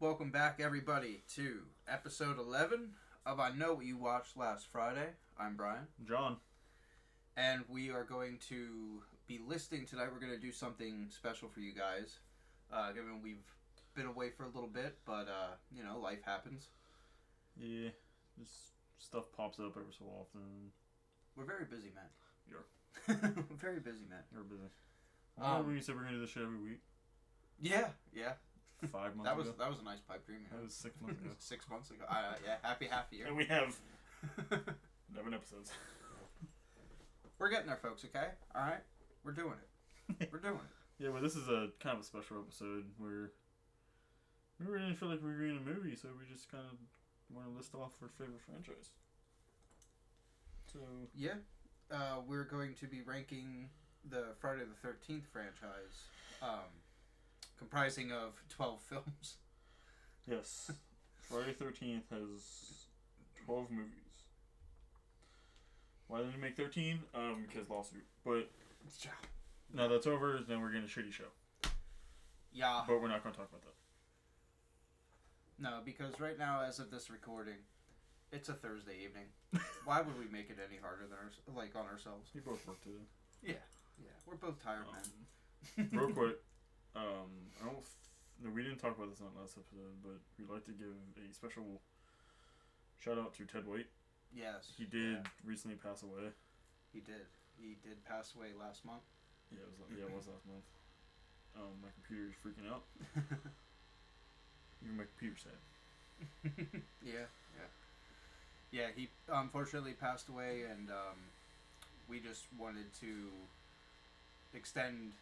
Welcome back, everybody, to episode 11 of I Know What You Watched Last Friday. I'm Brian. John. And we are going to be listing tonight. We're going to do something special for you guys, given we've been away for a little bit, but, life happens. Yeah, just stuff pops up every so often. We're very busy, man. You're very busy, man. You're busy. Remember you said we're going to do this shit every week? Yeah. 5 months ago? That was a nice pipe dream. That was 6 months ago. 6 months ago. Happy half a year. And we have 11 episodes. We're getting there, folks, okay? Alright? We're doing it. We're doing it. Yeah, but this is a kind of a special episode where we really didn't feel like reviewing a movie, so we just kind of want to list off our favorite franchise. So... Yeah. We're going to be ranking the Friday the 13th franchise, comprising of 12 films. Yes. Friday the 13th has 12 movies. Why didn't you make 13? Because lawsuit. But now that's over, then we're getting a shitty show. Yeah. But we're not going to talk about that. No, because right now, as of this recording, it's a Thursday evening. Why would we make it any harder than on ourselves? We both work today. Yeah. We're both tired, man. Real quick, we didn't talk about this on the last episode, but we'd like to give a special shout out to Ted White. Yes. He did recently pass away. He did. He did pass away last month. Yeah, it was last month. My computer is freaking out. Even my computer's sad. Yeah, he unfortunately passed away, and we just wanted to extend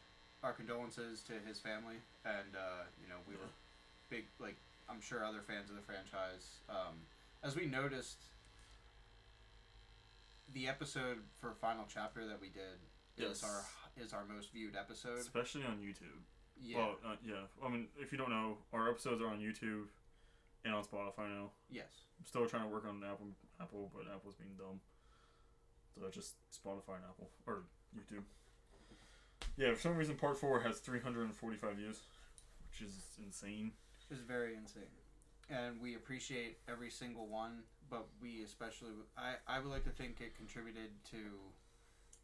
our condolences to his family, and we were big, I'm sure other fans of the franchise. As we noticed, the episode for Final Chapter that we did is our most viewed episode, especially on YouTube. Yeah. Well, I mean, if you don't know, our episodes are on YouTube and on Spotify now. Yes. I'm still trying to work on Apple, but Apple's being dumb. So it's just Spotify and Apple. Or YouTube. Yeah, for some reason Part 4 has 345 views, which is insane. It's very insane. And we appreciate every single one, but we especially... I would like to think it contributed to...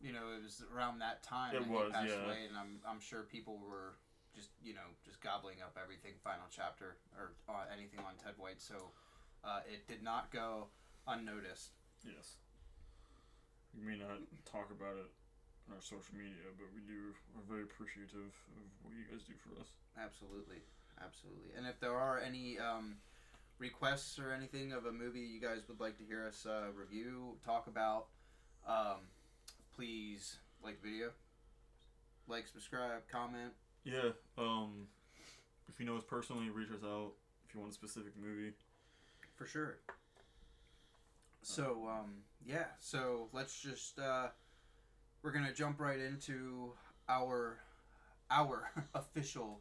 it was around that time that he passed away, and I'm sure people were... just gobbling up everything Final Chapter or anything on Ted White, so it did not go unnoticed. Yes. We may not talk about it on our social media, but we're very appreciative of what you guys do for us. Absolutely. And if there are any requests or anything of a movie you guys would like to hear us review, talk about, please like the video, subscribe, comment. Yeah, if you know us personally, reach us out if you want a specific movie. For sure. So, so let's just, we're going to jump right into our official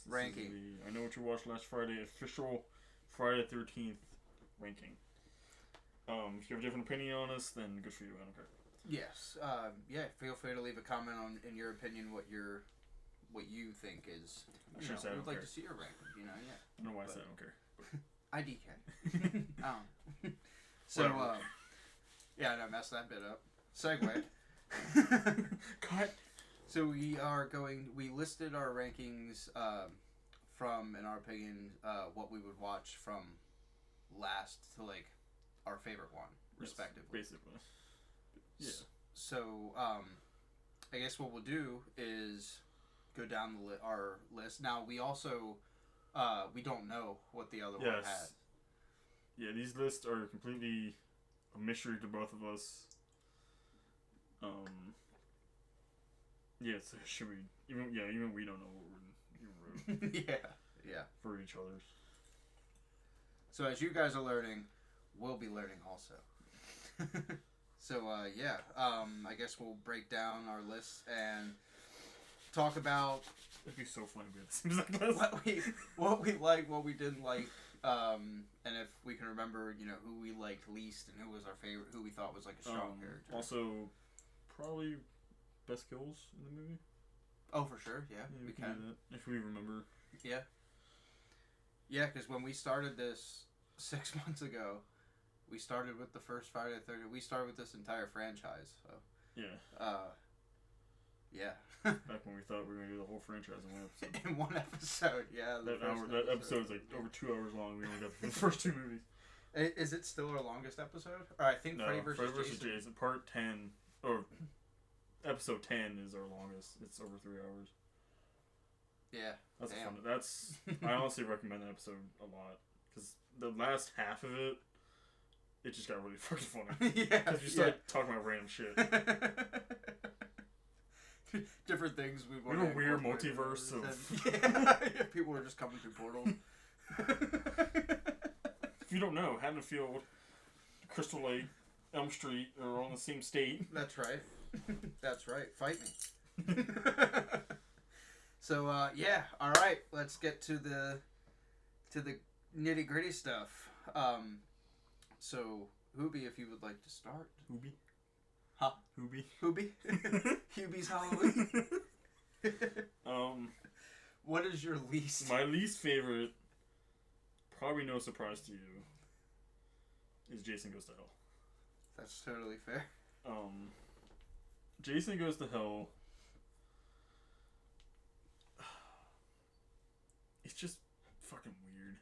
ranking. I Know What You Watched Last Friday, official Friday the 13th ranking. If you have a different opinion on us, then good for you, I don't care. Yes, feel free to leave a comment on, in your opinion, what you think is, we'd like to see your ranking, I don't know why I said I don't care. IDK. So, I messed that bit up. Segue. Cut. So we listed our rankings from, in our opinion, what we would watch from last to, our favorite one, respectively. Basically. Yeah. So, I guess what we'll do is go down our list. Now, we also, we don't know what the other one had. Yeah, these lists are completely a mystery to both of us. So should we... Even we don't know what we're even wrote. Yeah. For each other's. So as you guys are learning, we'll be learning also. So, I guess we'll break down our lists and talk about... It'd be so funny if we had the same list. what we liked, what we didn't like, and if we can remember, who we liked least and who was our favorite, who we thought was a strong character. Also, probably best kills in the movie. Oh, for sure, yeah we can. Do that, if we remember. Yeah, Yeah, because when we started this 6 months ago, we started with the first Friday the 13th. We started with this entire franchise. So. Yeah. Yeah. Back when we thought we were going to do the whole franchise in one episode. In one episode, yeah. That episode is like over 2 hours long. We only got the first 2 movies. Is it still our longest episode? Or I think Freddy vs. Jason. Part 10, or episode 10 is our longest. It's over 3 hours. Yeah. That's fun. I honestly recommend that episode a lot. Because the last half of it, it just got really fucking funny. Yeah. Because we started talking about random shit. Different things we want. We have a weird multiverse of. Yeah, people are just coming through portals. If you don't know, Haddonfield, Crystal Lake, Elm Street are all in the same state. That's right. That's right. Fight me. So yeah, all right. Let's get to the nitty gritty stuff. So Hubie, if you would like to start. Hubie. Huh? Hubie. Hubie's Halloween. What is your least? My least favorite, probably no surprise to you, is Jason Goes to Hell. That's totally fair. Jason Goes to Hell. It's just fucking weird.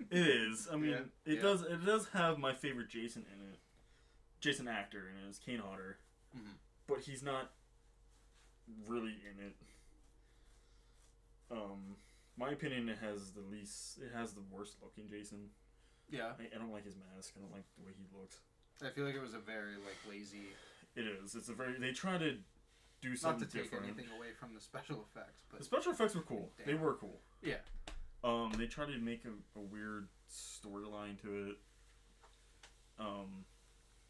It is. I mean, it does have my favorite Jason in it. Jason actor in it is Kane Hodder. Mm-hmm. But he's not really in it. My opinion, it has the worst looking Jason. Yeah. I don't like his mask. I don't like the way he looks. I feel like it was a very lazy. It is. They try to do something different. Not to take anything away from the special effects, but the special effects were cool. Damn. They were cool. Yeah. They tried to make a weird storyline to it.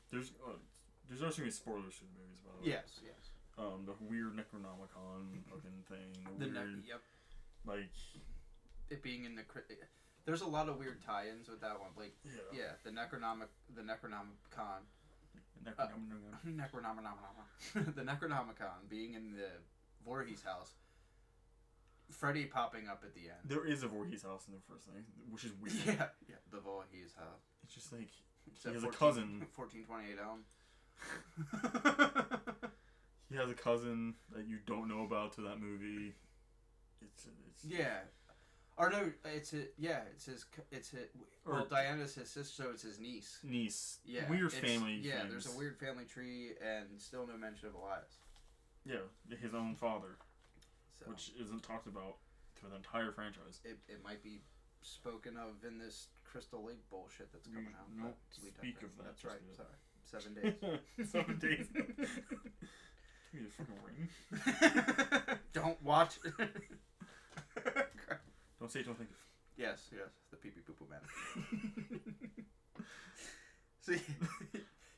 There's also gonna be spoilers for the movies, by the way. Yes. The weird Necronomicon looking thing. Yep. Like it being in the. There's a lot of weird tie-ins with that one. Like the Necronomicon. The Necronomicon being in the Voorhees house. Freddy popping up at the end. There is a Voorhees house in the first thing, which is weird. Yeah, the Voorhees house. It's just like he has a cousin. 1428 Elm. He has a cousin that you don't know about to that movie. It's yeah. Or no, it's his. Well, Diana's his sister, so it's his niece. Yeah. Weird family. Yeah, things. there's a weird family tree, and still no mention of Elias. Yeah, his own father, so, which isn't talked about through the entire franchise. It might be spoken of in this Crystal Lake bullshit that's coming out. No, speak of that. That's right. Sorry, 7 days. 7 days. Give me the fucking ring. Don't watch it. Don't say it, don't think it. Yes, the pee pee poo poo man. See,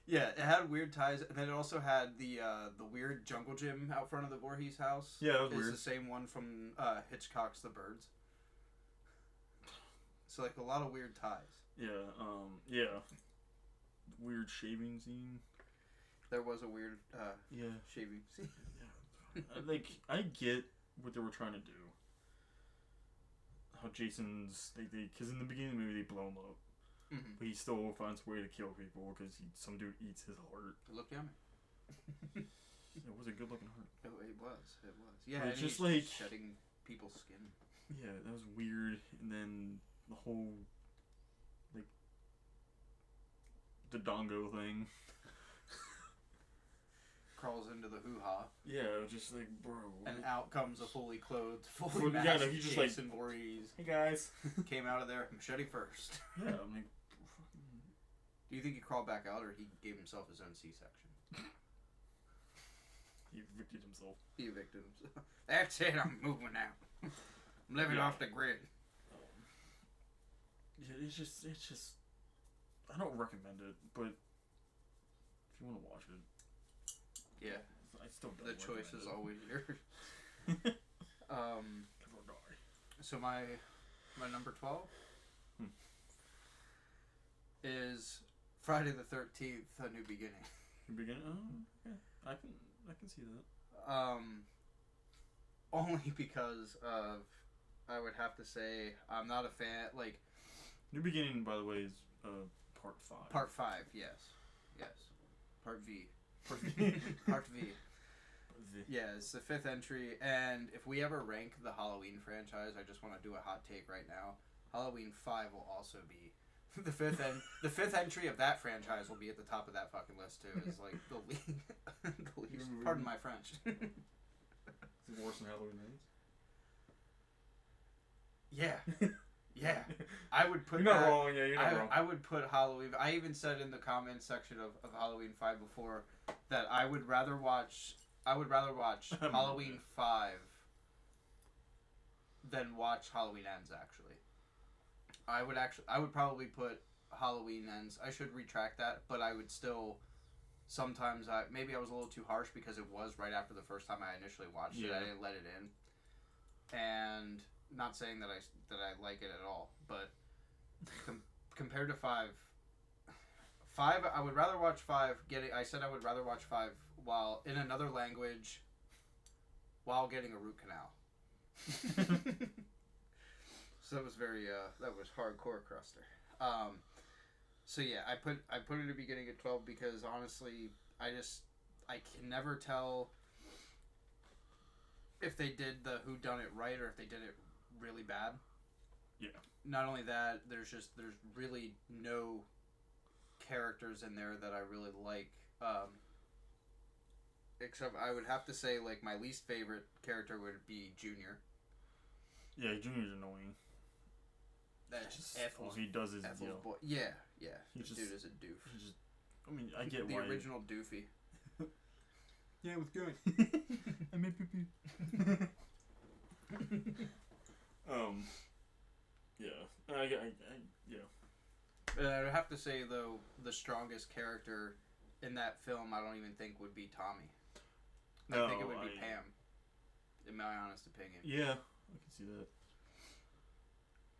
yeah, it had weird ties, and then it also had the weird jungle gym out front of the Voorhees house. Yeah, that was weird. It's the same one from Hitchcock's The Birds. So like a lot of weird ties. Yeah, weird shaving scene. There was a weird shaving scene. Yeah. Like I get what they were trying to do. How Jason's because in the beginning of the movie they blow him up, but he still finds a way to kill people because some dude eats his heart. It looked yummy. It was a good looking heart. Oh, it was. Yeah, it's just like shedding people's skin. Yeah, that was weird. And then the whole the Dongo thing. Crawls into the hoo-ha. Yeah, it was just like, bro. And out comes a fully clothed, fully masked he just Jason Voorhees. Hey guys. Came out of there, machete first. Yeah, I'm like... Do you think he crawled back out, or he gave himself his own C-section? He evicted himself. That's it, I'm moving now. I'm living off the grid. Yeah, it's just... I don't recommend it, but if you want to watch it... Yeah. I still don't. The choice is always yours. So my number 12 is Friday the 13th: A New Beginning. New Beginning. Oh, okay. I can see that. Only because of I would have to say I'm not a fan. Like, New Beginning, by the way, is part 5. Part 5, yes. Part V. Part V. Part V. Yeah, it's the 5th entry, and if we ever rank the Halloween franchise, I just want to do a hot take right now. Halloween 5 will also be the 5th entry of that franchise will be at the top of that fucking list too. It's like the least. Pardon my French. Is it worse than Halloween Ends? Yeah. I would put. You're not wrong. Yeah, you're not wrong. I would put Halloween. I even said in the comments section of Halloween 5 before that I would rather watch Halloween 5 than watch Halloween Ends. Actually, I would probably put Halloween Ends. I should retract that, but I would still. Sometimes maybe I was a little too harsh because it was right after the first time I initially watched it. I didn't let it in, and not saying that I like it at all, but compared to 5, I would rather watch 5. I said I would rather watch 5 while in another language, while getting a root canal. So that was that was hardcore Cruster. So yeah, I put it at the beginning at 12 because honestly, I can never tell if they did the who done it right or if they did it really bad. Yeah. Not only that, there's really no characters in there that I really like. Except I would have to say like my least favorite character would be Junior. Yeah, Junior's annoying. That's just all he does is Ethel's yell. boy. Yeah. This dude is a doof. I mean, I get the why. The original doofy. Yeah, it was good. I made pee pee. Yeah. Yeah. And I would have to say though, the strongest character in that film, I don't even think would be Tommy. I think it would be Pam. In my honest opinion. Yeah, I can see that.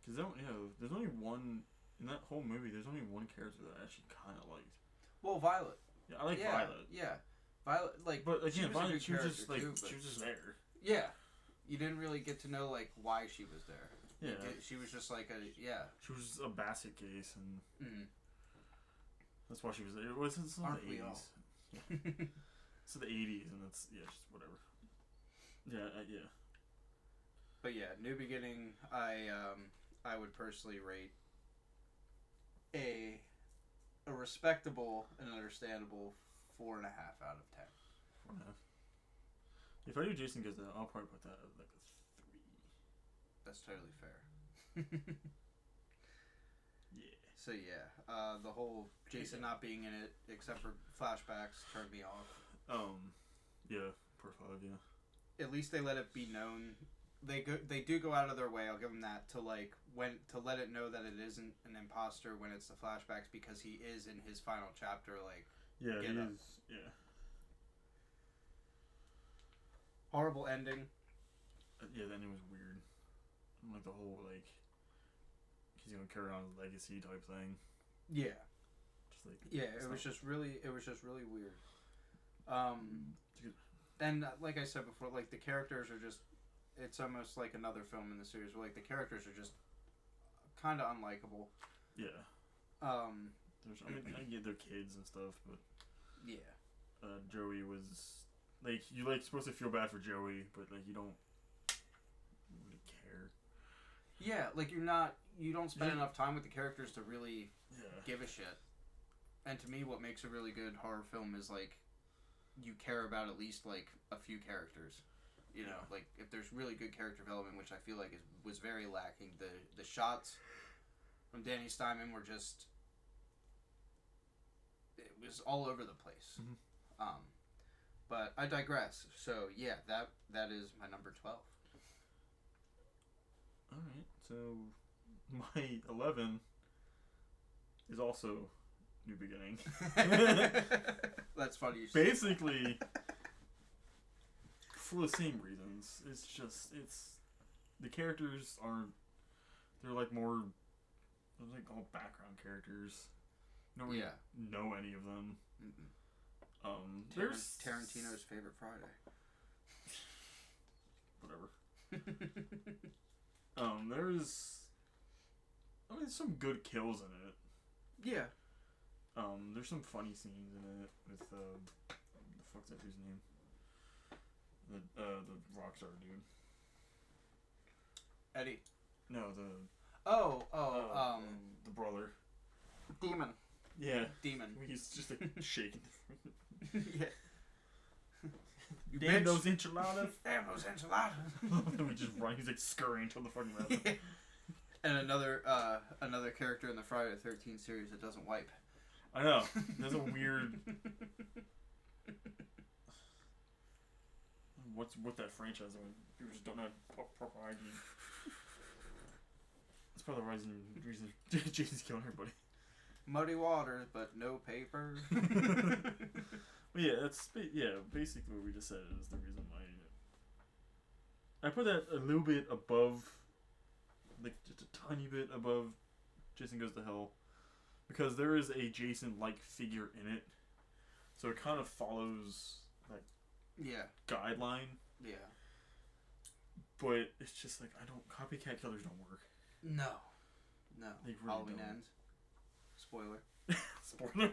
Cause there's only one in that whole movie. There's only one character that I actually kind of liked. Well, Violet. Yeah, I like Violet. Yeah, Violet. Like, but again, Violet, she was just there. Yeah, you didn't really get to know like why she was there. Yeah, she was just like She was just a basket case, and that's why she was there. It was in the 80s. Yeah. It's the 80s, and that's just whatever. Yeah. But yeah, New Beginning, I would personally rate a respectable and understandable 4.5 out of 10. 4.5. If I do Jason Goes Out, I'll probably put that at like a 3. That's totally fair. Yeah. So yeah, the whole Jason not being in it except for flashbacks turned me off. Yeah, part 5, yeah. At least they let it be known. They do go out of their way. I'll give them that to let it know that it isn't an imposter when it's the flashbacks because he is in his final chapter. Like yeah, he is. Yeah. Horrible ending. Yeah, the ending was weird. Like the whole like he's gonna carry on his legacy type thing. Yeah. Just like it was just really weird. And like I said before, like the characters are just. It's almost like another film in the series where like the characters are just kind of unlikable. Yeah. I get their kids and stuff, but yeah. Joey was like you like supposed to feel bad for Joey, but like you don't really care. Yeah, like you don't spend enough time with the characters to really give a shit. And to me, what makes a really good horror film is like you care about at least like a few characters. You know, like if there's really good character development, which I feel like was very lacking. The shots from Danny Steinman were just it was all over the place. Mm-hmm. But I digress. So yeah, that is my number 12. All right, so my 11 is also New Beginning. That's funny. Basically. For the same reasons. It's just the characters they're like more they're like all background characters. You don't really know any of them. There's Tarantino's favorite Friday. Whatever. There's some good kills in it. Yeah. There's some funny scenes in it with the fuck's that dude's name? The rockstar dude. Eddie. No, the brother. Demon. Yeah. Demon. He's just like shaking. Yeah. You Damn bitch. those enchiladas! Damn those enchiladas! We just run. He's like scurrying to the fucking restaurant. Yeah. And another character in the Friday the 13th series that doesn't wipe. I know. There's a weird. What's with that franchise? I mean, people just don't know proper hygiene. That's probably the reason Jason's killing everybody. Muddy waters, but no paper. Well, yeah, basically what we just said is the reason why. I put that a little bit above, like just a tiny bit above Jason Goes to Hell, because there is a Jason-like figure in it, so it kind of follows that guideline. Yeah. But it's just like, copycat killers don't work. No. They really Halloween don't. ends. Spoiler. Spoiler?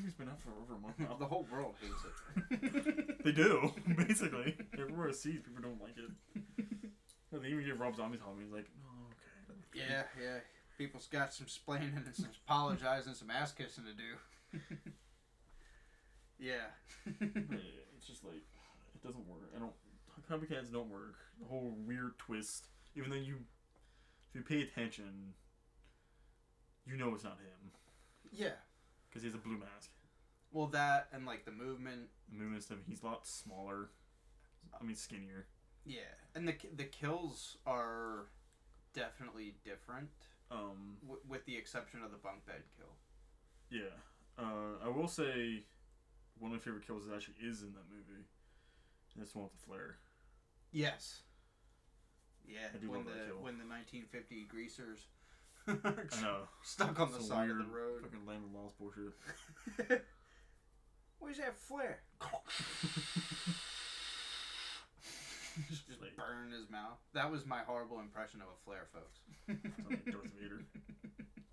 It's been out for over a month now. The whole world hates it. They do, basically. Everywhere it sees, people don't like it. They even get Rob Zombie's Halloween. He's like, oh, okay. Yeah. People's got some splaining and some apologizing and some ass kissing to do. Yeah. It's just like, it doesn't work. Copycats don't work. The whole weird twist. Even though if you pay attention, you know it's not him. Yeah. Because he has a blue mask. Well, that and like the movement. The movement stuff, he's a lot smaller. Skinnier. Yeah. And the kills are definitely different. With the exception of the bunk bed kill. Yeah. I will say one of my favorite kills actually is in that movie. And it's the one with the flare. Yes. Yeah. I do love that kill. When the 1950 greasers I know. stuck on the side of the road. Fucking Lamb of Lost bullshit. Where's that flare? Just like, burn his mouth. That was my horrible impression of a flare, folks. Sounds like Darth Vader.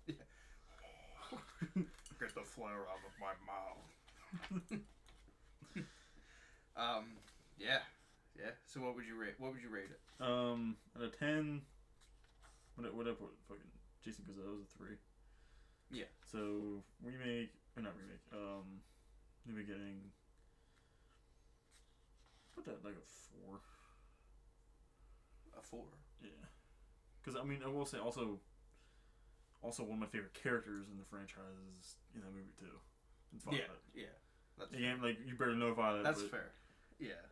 Yeah. Get the flare out of my mouth. Yeah. So what would you rate it? Out of 10, what I put? Fucking Jason Goes to Hell was a 3. Yeah. So New Beginning. Put that like a 4. A 4. Yeah. Because I will say also one of my favorite characters in the franchise is in that movie too. It's Violet. Yeah. That's Again, like, you better know Violet. That's fair. Yeah.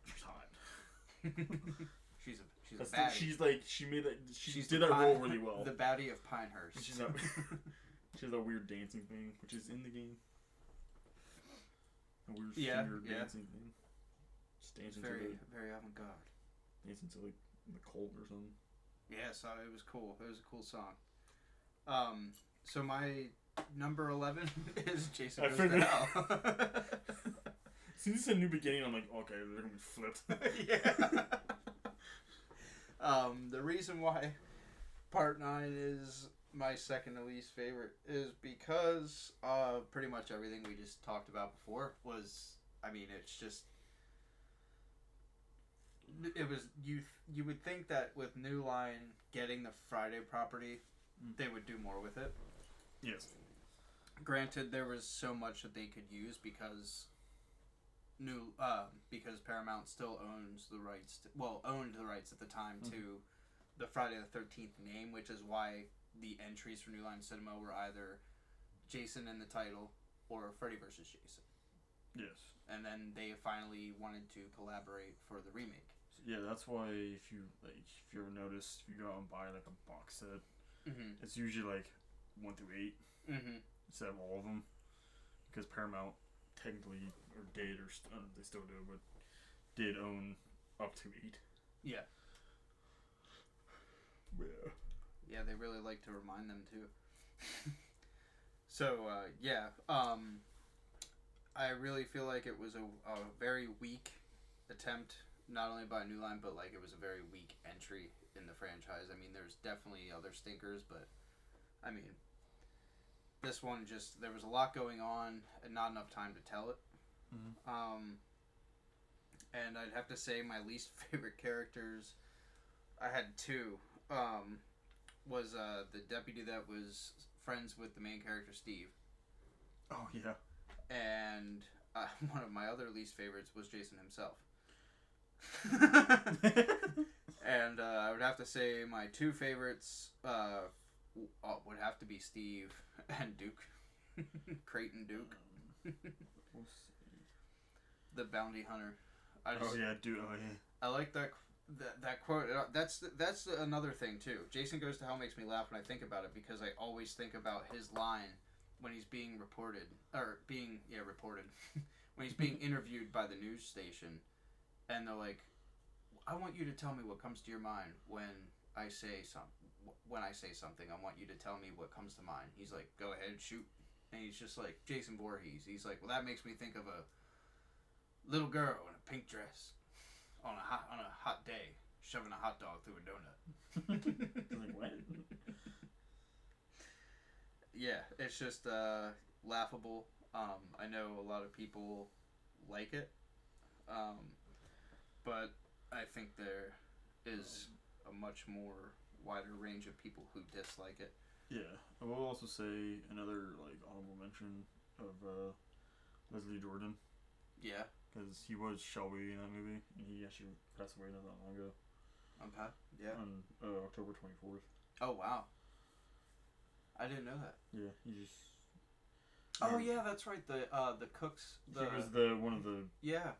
She's hot. she's a baddie. She did that role really well. The baddie of Pinehurst. She has that weird dancing thing, which is in the game. A weird finger dancing thing. Just dancing very avant-garde. Dancing to like the cold or something. Yeah, so it was cool. It was a cool song. So my number 11 is Jason Goes to Hell. Since it's a New Beginning, I'm like, okay, they're gonna be flipped. Yeah. The reason why Part 9 is my second to least favorite is because pretty much everything we just talked about before was, it's just, it was, you would think that with New Line getting the Friday property, they would do more with it. Yes. Granted, there was so much that they could use because because Paramount still owns the rights owned the rights at the time to the Friday the 13th name, which is why the entries for New Line Cinema were either Jason in the title or Freddy vs. Jason. Yes. And then they finally wanted to collaborate for the remake. Yeah, that's why if you ever notice, if you go out and buy like a box set, it's usually like 1 through 8 instead of all of them, because Paramount technically they still do, but did own up to 8. Yeah. Yeah. Yeah, they really like to remind them too. So I really feel like it was a very weak attempt, not only by New Line, but like it was a very weak entry in I mean, there's definitely other stinkers, but I mean, this one just, there was a lot going on and not enough time to tell it. Mm-hmm. And I'd have to say my least favorite characters, I had two, was the deputy that was friends with the main character, Steve. Oh, yeah. And one of my other least favorites was Jason himself. And I would have to say my two favorites would have to be Steve and Duke. Creighton Duke. We'll The bounty hunter. Duke. Oh, yeah. I like that quote. That's another thing, too. Jason Goes to Hell makes me laugh when I think about it, because I always think about his line when he's being reported. When he's being interviewed by the news station, and they're like, I want you to tell me what comes to your mind when I say something. I want you to tell me what comes to mind. He's like, go ahead, shoot. And he's just like, Jason Voorhees. He's like, well, that makes me think of a little girl in a pink dress on a hot day shoving a hot dog through a donut. Like, what? Yeah, it's just laughable. I know a lot of people like it, but I think there is a much more wider range of people who dislike it. Yeah, I will also say another honorable mention of Leslie Jordan. Yeah, because he was Shelby in that movie, and he actually passed away not that long ago. Okay. Yeah. On October 24th. Oh wow. I didn't know that. Yeah, he just. Oh yeah, that's right. The cooks. He was one of the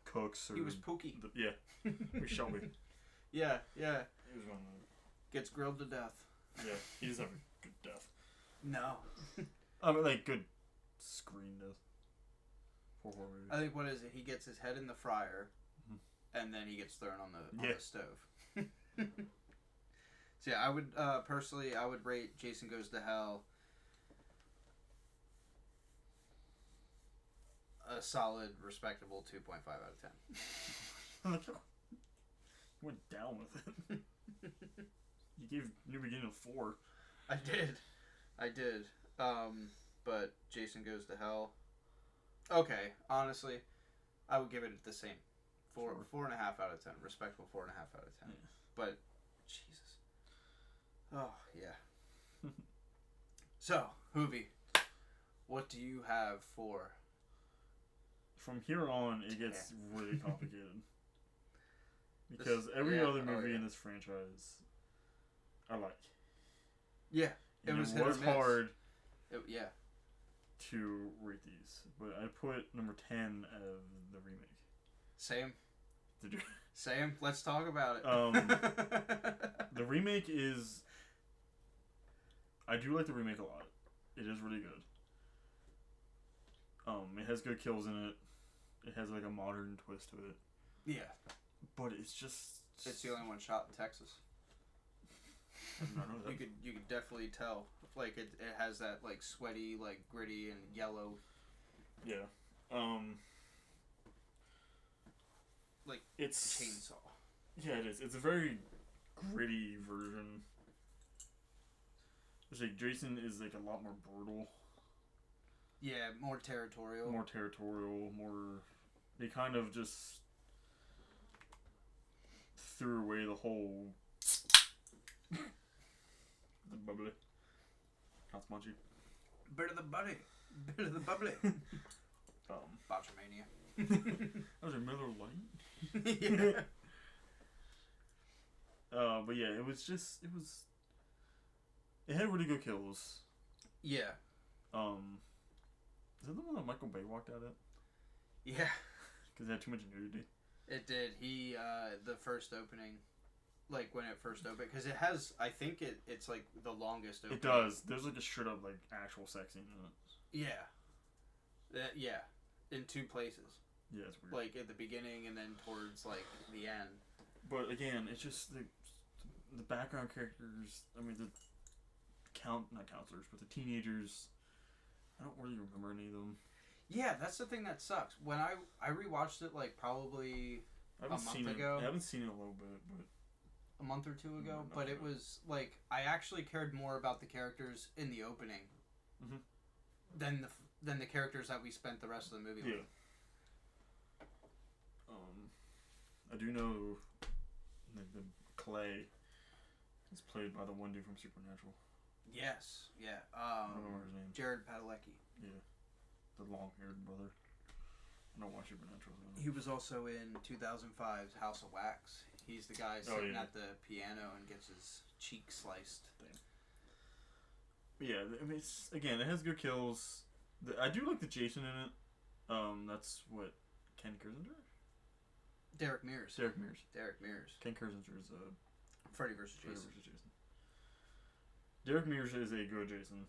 cooks. Or he was Pookie. Yeah, he was Shelby. Yeah. He was one of the. Gets grilled to death. Yeah, he doesn't have a good death. No. I mean, good screen death. For horror movies. I think what is it? He gets his head in the fryer, and then he gets thrown on the stove. So yeah, I would personally, I would rate Jason Goes to Hell a solid, respectable 2.5 out of 10. You went down with it. You gave New Beginning a 4. I did. But Jason Goes to Hell. Okay, honestly, I would give it the same. 4.5 out of 10. Respectful 4.5 out of 10. Yeah. But Jesus. Oh yeah. So, Hoovy, what do you have for? From here on, it gets really complicated. Because every other movie in this franchise, I like. Yeah, it was hard. Yeah. To rate these, but I put number 10 of the remake. Same. Did you? Same. Let's talk about it. The remake is. I do like the remake a lot. It is really good. It has good kills in it. It has a modern twist to it. Yeah. But it's just. It's the only one shot in Texas. You could definitely tell. It has that sweaty, gritty and yellow. Yeah. It's chainsaw. Yeah, it is. It's a very gritty version. It's Jason is a lot more brutal. Yeah, more territorial. They kind of just threw away the whole the bubbly. Not spongy. Bit of the bubbly. Botchamania. That was a Miller Lite. Yeah. But yeah, it had really good kills. Yeah. Is that the one that Michael Bay walked out at? Yeah. Because it had too much nudity. It did. He, the first opening, when it first opened, because it has, I think it's the longest opening. It does. There's a straight up actual sex scene in it. Yeah. Yeah. In two places. Yeah, it's weird. At the beginning and then towards the end. But again, it's just the background characters. I mean, not counselors, but the teenagers. I don't really remember any of them. Yeah, that's the thing that sucks. When I rewatched it probably a month ago. I haven't seen it in a little bit, but a month or two ago, but it was like I actually cared more about the characters in the opening than the characters that we spent the rest of the movie with. I do know the Clay is played by the one dude from Supernatural. Yes, yeah. I don't remember his name. Jared Padalecki. Yeah, the long-haired brother. I don't watch Supernatural. He was also in 2005's House of Wax. He's the guy sitting at the piano and gets his cheek sliced. Yeah, I mean, it has good kills. I do like the Jason in it. That's what Ken Kirzinger? Derek Mears. Ken Kirzinger is Freddy vs. Jason. Derek Mears is a good Jason.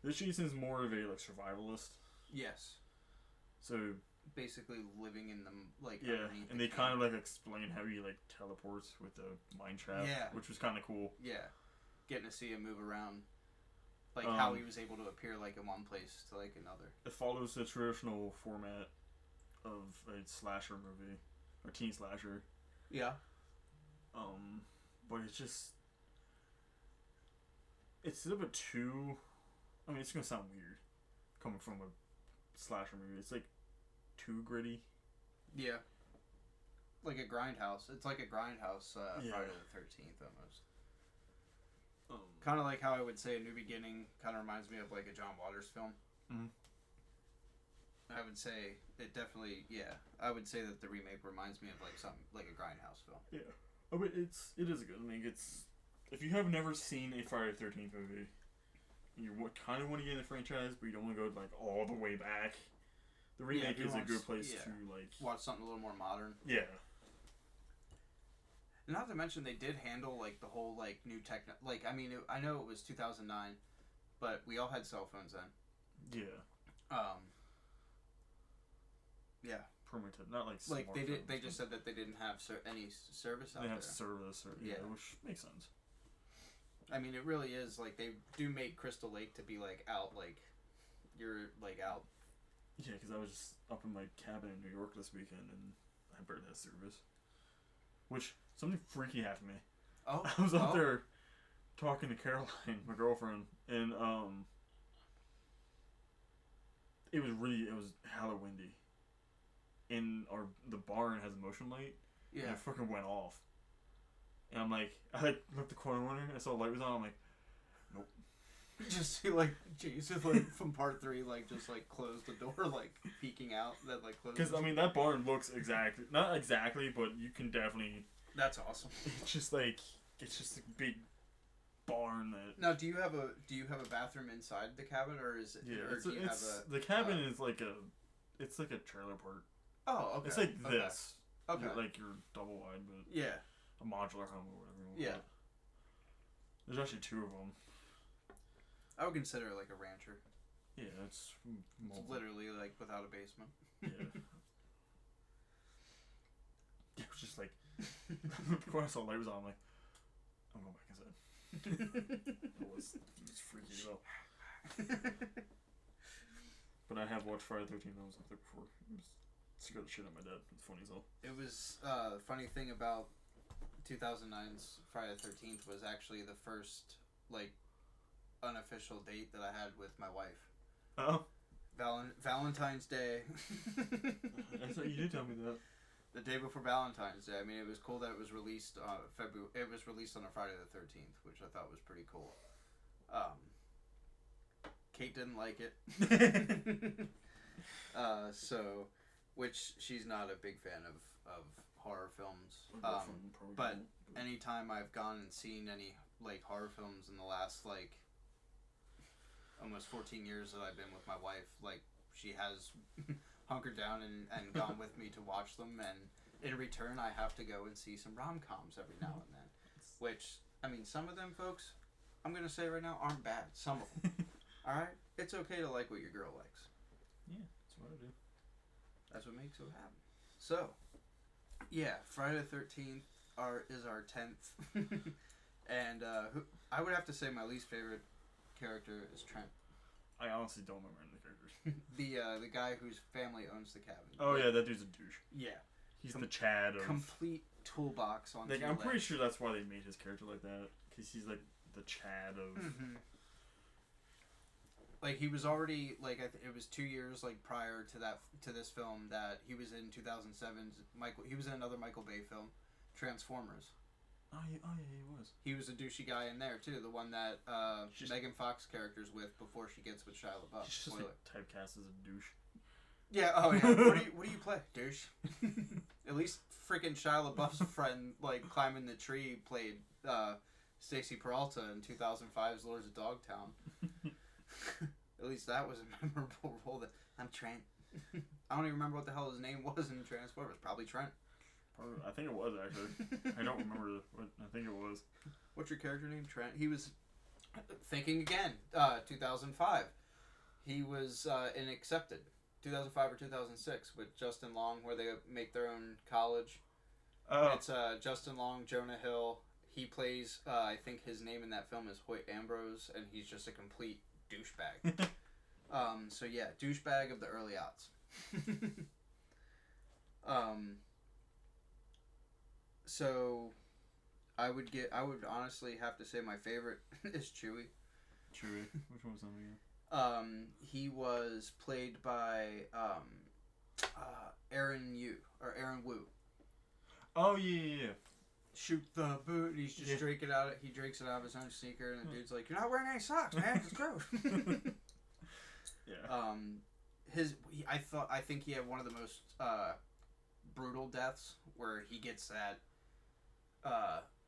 This Jason's more of a survivalist. Yes. So basically living in them and they kind of explain how he teleports with the mine trap, which was kind of cool. Yeah, getting to see him move around, how he was able to appear in one place to another. It follows the traditional format of a slasher movie or teen slasher. Yeah. But it's a little bit too. I mean, it's gonna sound weird coming from a slasher movie. It's too gritty. Yeah. Like a grindhouse. It's like a grindhouse Friday the 13th almost. Kind of like how I would say A New Beginning kind of reminds me of a John Waters film. Mm-hmm. I would say it definitely, I would say that the remake reminds me of something like a grindhouse film. Yeah. Oh, but it is good. I mean, if you have never seen a Friday the 13th movie, you kind of want to get in the franchise, but you don't want to go all the way back. The remake is a good place to watch something a little more modern. Yeah. And not to mention they did handle the whole new tech. I know it was 2009, but we all had cell phones then. Yeah. Yeah. Primitive, not they just said that they didn't have any service out there. They have service, which makes sense. I mean, it really is they do make Crystal Lake to be out you're out. Yeah, because I was just up in my cabin in New York this weekend and I barely had service, which something freaky happened to me. Oh, I was up there talking to Caroline, my girlfriend, and it was hella windy. And the barn has a motion light. Yeah. And it fucking went off. And I'm I looked the corner window and I saw the light was on. I'm nope. Just see Jesus from part 3 just close the door peeking out that close. Because I mean that barn looks not exactly, but you can definitely. That's awesome. It's just a big barn that. Now, do you have a bathroom inside the cabin or is it? Yeah, or the cabin is it's like a trailer park. Oh, okay. It's this. Okay. You're double wide, but a modular home or whatever you want. Yeah. There's actually 2 of them. I would consider it a rancher. Yeah, it's literally without a basement. Yeah. It was just when I saw the light was on, I'm going back inside. it was freaky though. But I have watched Friday the 13th. I was up there before. It scared the shit out of my dad. It's funny as hell. It was the funny thing about 2009's Friday the 13th was actually the first unofficial date that I had with my wife. Oh. Valentine's Day. I thought you did tell me that. The day before Valentine's Day. I mean, it was cool that it was released February. It was released on a Friday the 13th, which I thought was pretty cool. Kate didn't like it. Which she's not a big fan of horror films. But anytime I've gone and seen any horror films in the last almost 14 years that I've been with my wife, she has hunkered down and gone with me to watch them, and in return I have to go and see some rom-coms every now and then. Which, I mean, some of them, folks, I'm going to say right now, aren't bad. Some of them. Alright? It's okay to like what your girl likes. Yeah, that's what I do. That's what makes it happen. So, yeah, Friday the 13th is our 10th. And I would have to say my least favorite character is Trent. I honestly don't remember any of the characters. The guy whose family owns the cabin. Oh yeah, that dude's a douche. Yeah. He's the Chad of... Complete toolbox on. Like, I'm pretty sure that's why they made his character like that, because he's like the Chad of. Mm-hmm. Like he was already like it was 2 years like prior to this film that he was in 2007's Michael. He was in another Michael Bay film, Transformers. Oh yeah, he was. He was a douchey guy in there too, the one that Megan Fox character's with before she gets with Shia LaBeouf. She's just like typecast as a douche. Yeah. Oh yeah. What do you play, douche? At least freaking Shia LaBeouf's friend, like climbing the tree, played Stacy Peralta in 2005's Lords of Dogtown. At least that was a memorable role. That I'm Trent. I don't even remember what the hell his name was in Transformers. Probably Trent. I think it was actually. I don't remember what I think it was. What's your character name? Trent. He was thinking again. 2005. He was in Accepted. 2005 or 2006 with Justin Long, where they make their own college. Oh. It's Justin Long, Jonah Hill. He plays. I think his name in that film is Hoyt Ambrose, and he's just a complete douchebag. So yeah, douchebag of the early aughts. So I would honestly have to say my favorite is Chewie. Chewie. Which one was that again? He was played by Aaron Wu. Oh yeah. Shoot the boot. He's just drinking out it. He drinks it out of his own sneaker, and the dude's like, "You're not wearing any socks, man. It's gross." Yeah. I think he had one of the most brutal deaths where he gets that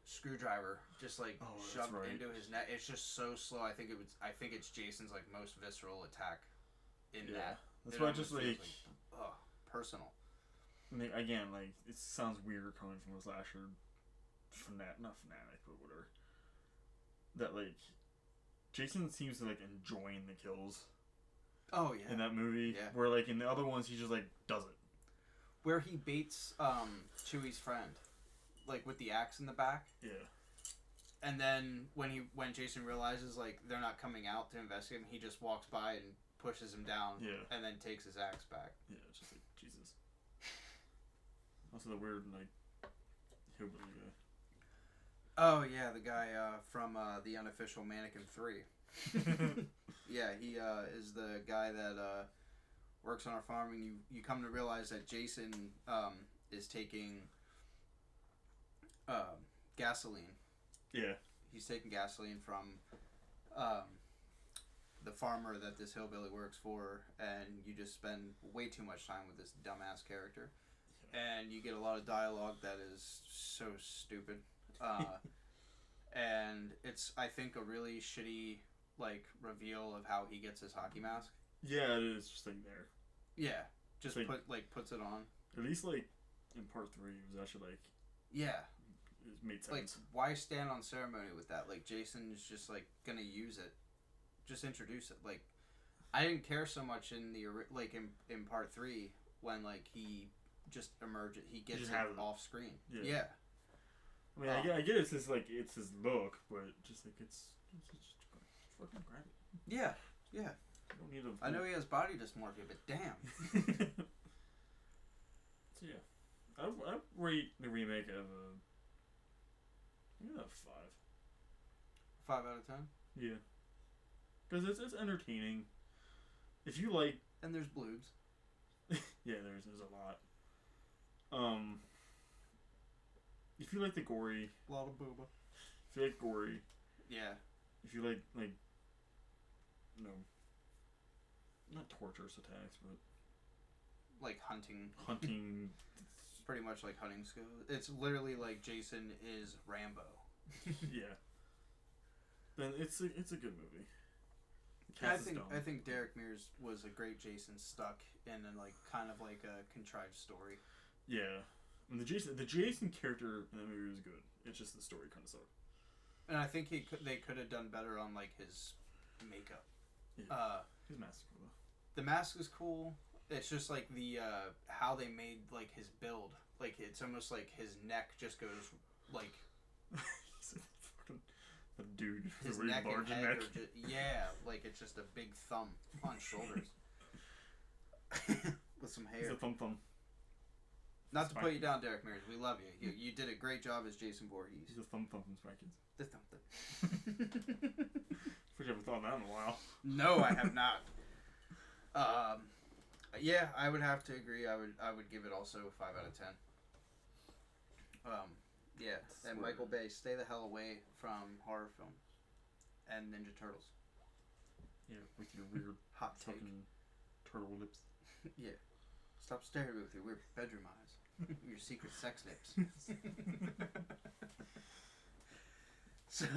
screwdriver just like shoved into his neck. It's just so slow. I think it's Jason's like most visceral attack in that. That's why I just like personal. I mean, again, like it sounds weird coming from a slasher not fanatic, but whatever. That like Jason seems to like enjoying the kills. Oh yeah. In that movie, yeah. Where like in the other ones he just like does it. Where he baits Chewie's friend, like with the axe in the back. Yeah. And then when Jason realizes like they're not coming out to investigate him, he just walks by and pushes him down. Yeah. And then takes his axe back. Yeah, it's just like Jesus. Also the weird like hillbilly guy. Oh yeah, the guy from the Unofficial Mannequin 3. Yeah, he is the guy that works on our farm, and you come to realize that Jason is taking gasoline. Yeah. He's taking gasoline from the farmer that this hillbilly works for, and you just spend way too much time with this dumbass character. Yeah. And you get a lot of dialogue that is so stupid. And it's, I think, a really shitty like reveal of how he gets his hockey mask. Yeah, it is just like there. Yeah, just like, puts it on. At least like in part 3, it was actually like. Yeah. It made sense. Like, why stand on ceremony with that? Like, Jason's just like gonna use it. Just introduce it. Like, I didn't care so much in the like in part 3 when like he just emerges. He gets it off screen. Yeah. I mean, I get it's his like it's his look, but just like it's just fucking grab it. Yeah, yeah. You don't need to. I know he has body dysmorphia, but damn. So yeah, I rate the remake of a 5. 5 out of 10. Yeah, because it's entertaining. If you like, and there's bloobs. Yeah, there's a lot. If you like the gory, a lot of booba. If you like gory, yeah. If you like no, not torturous attacks, but like hunting. Pretty much like hunting skill. It's literally like Jason is Rambo. Yeah. Then it's a good movie. I think Derek Mears was a great Jason stuck in a like kind of like a contrived story. Yeah. And the Jason character in that movie was good. It's just the story kind of sucked. And I think they could have done better on like his makeup. Yeah. His mask is cool though. The mask is cool. It's just like the how they made like his build. Like it's almost like his neck just goes like. The dude. His neck and head are just, yeah, like it's just a big thumb on shoulders. With some hair. He's a thumb. Not to put you down, Derek Mears. We love you. You did a great job as Jason Voorhees. He's a thumping Spy Kids. The thump. I haven't thought of that in a while. No, I have not. Yeah, I would have to agree. I would give it also a 5 out of 10. Yeah, and Michael Bay, stay the hell away from horror films and Ninja Turtles. Yeah, with your weird hot fucking turtle lips. Yeah, stop staring at me with your weird bedroom eyes, your secret sex lips. So,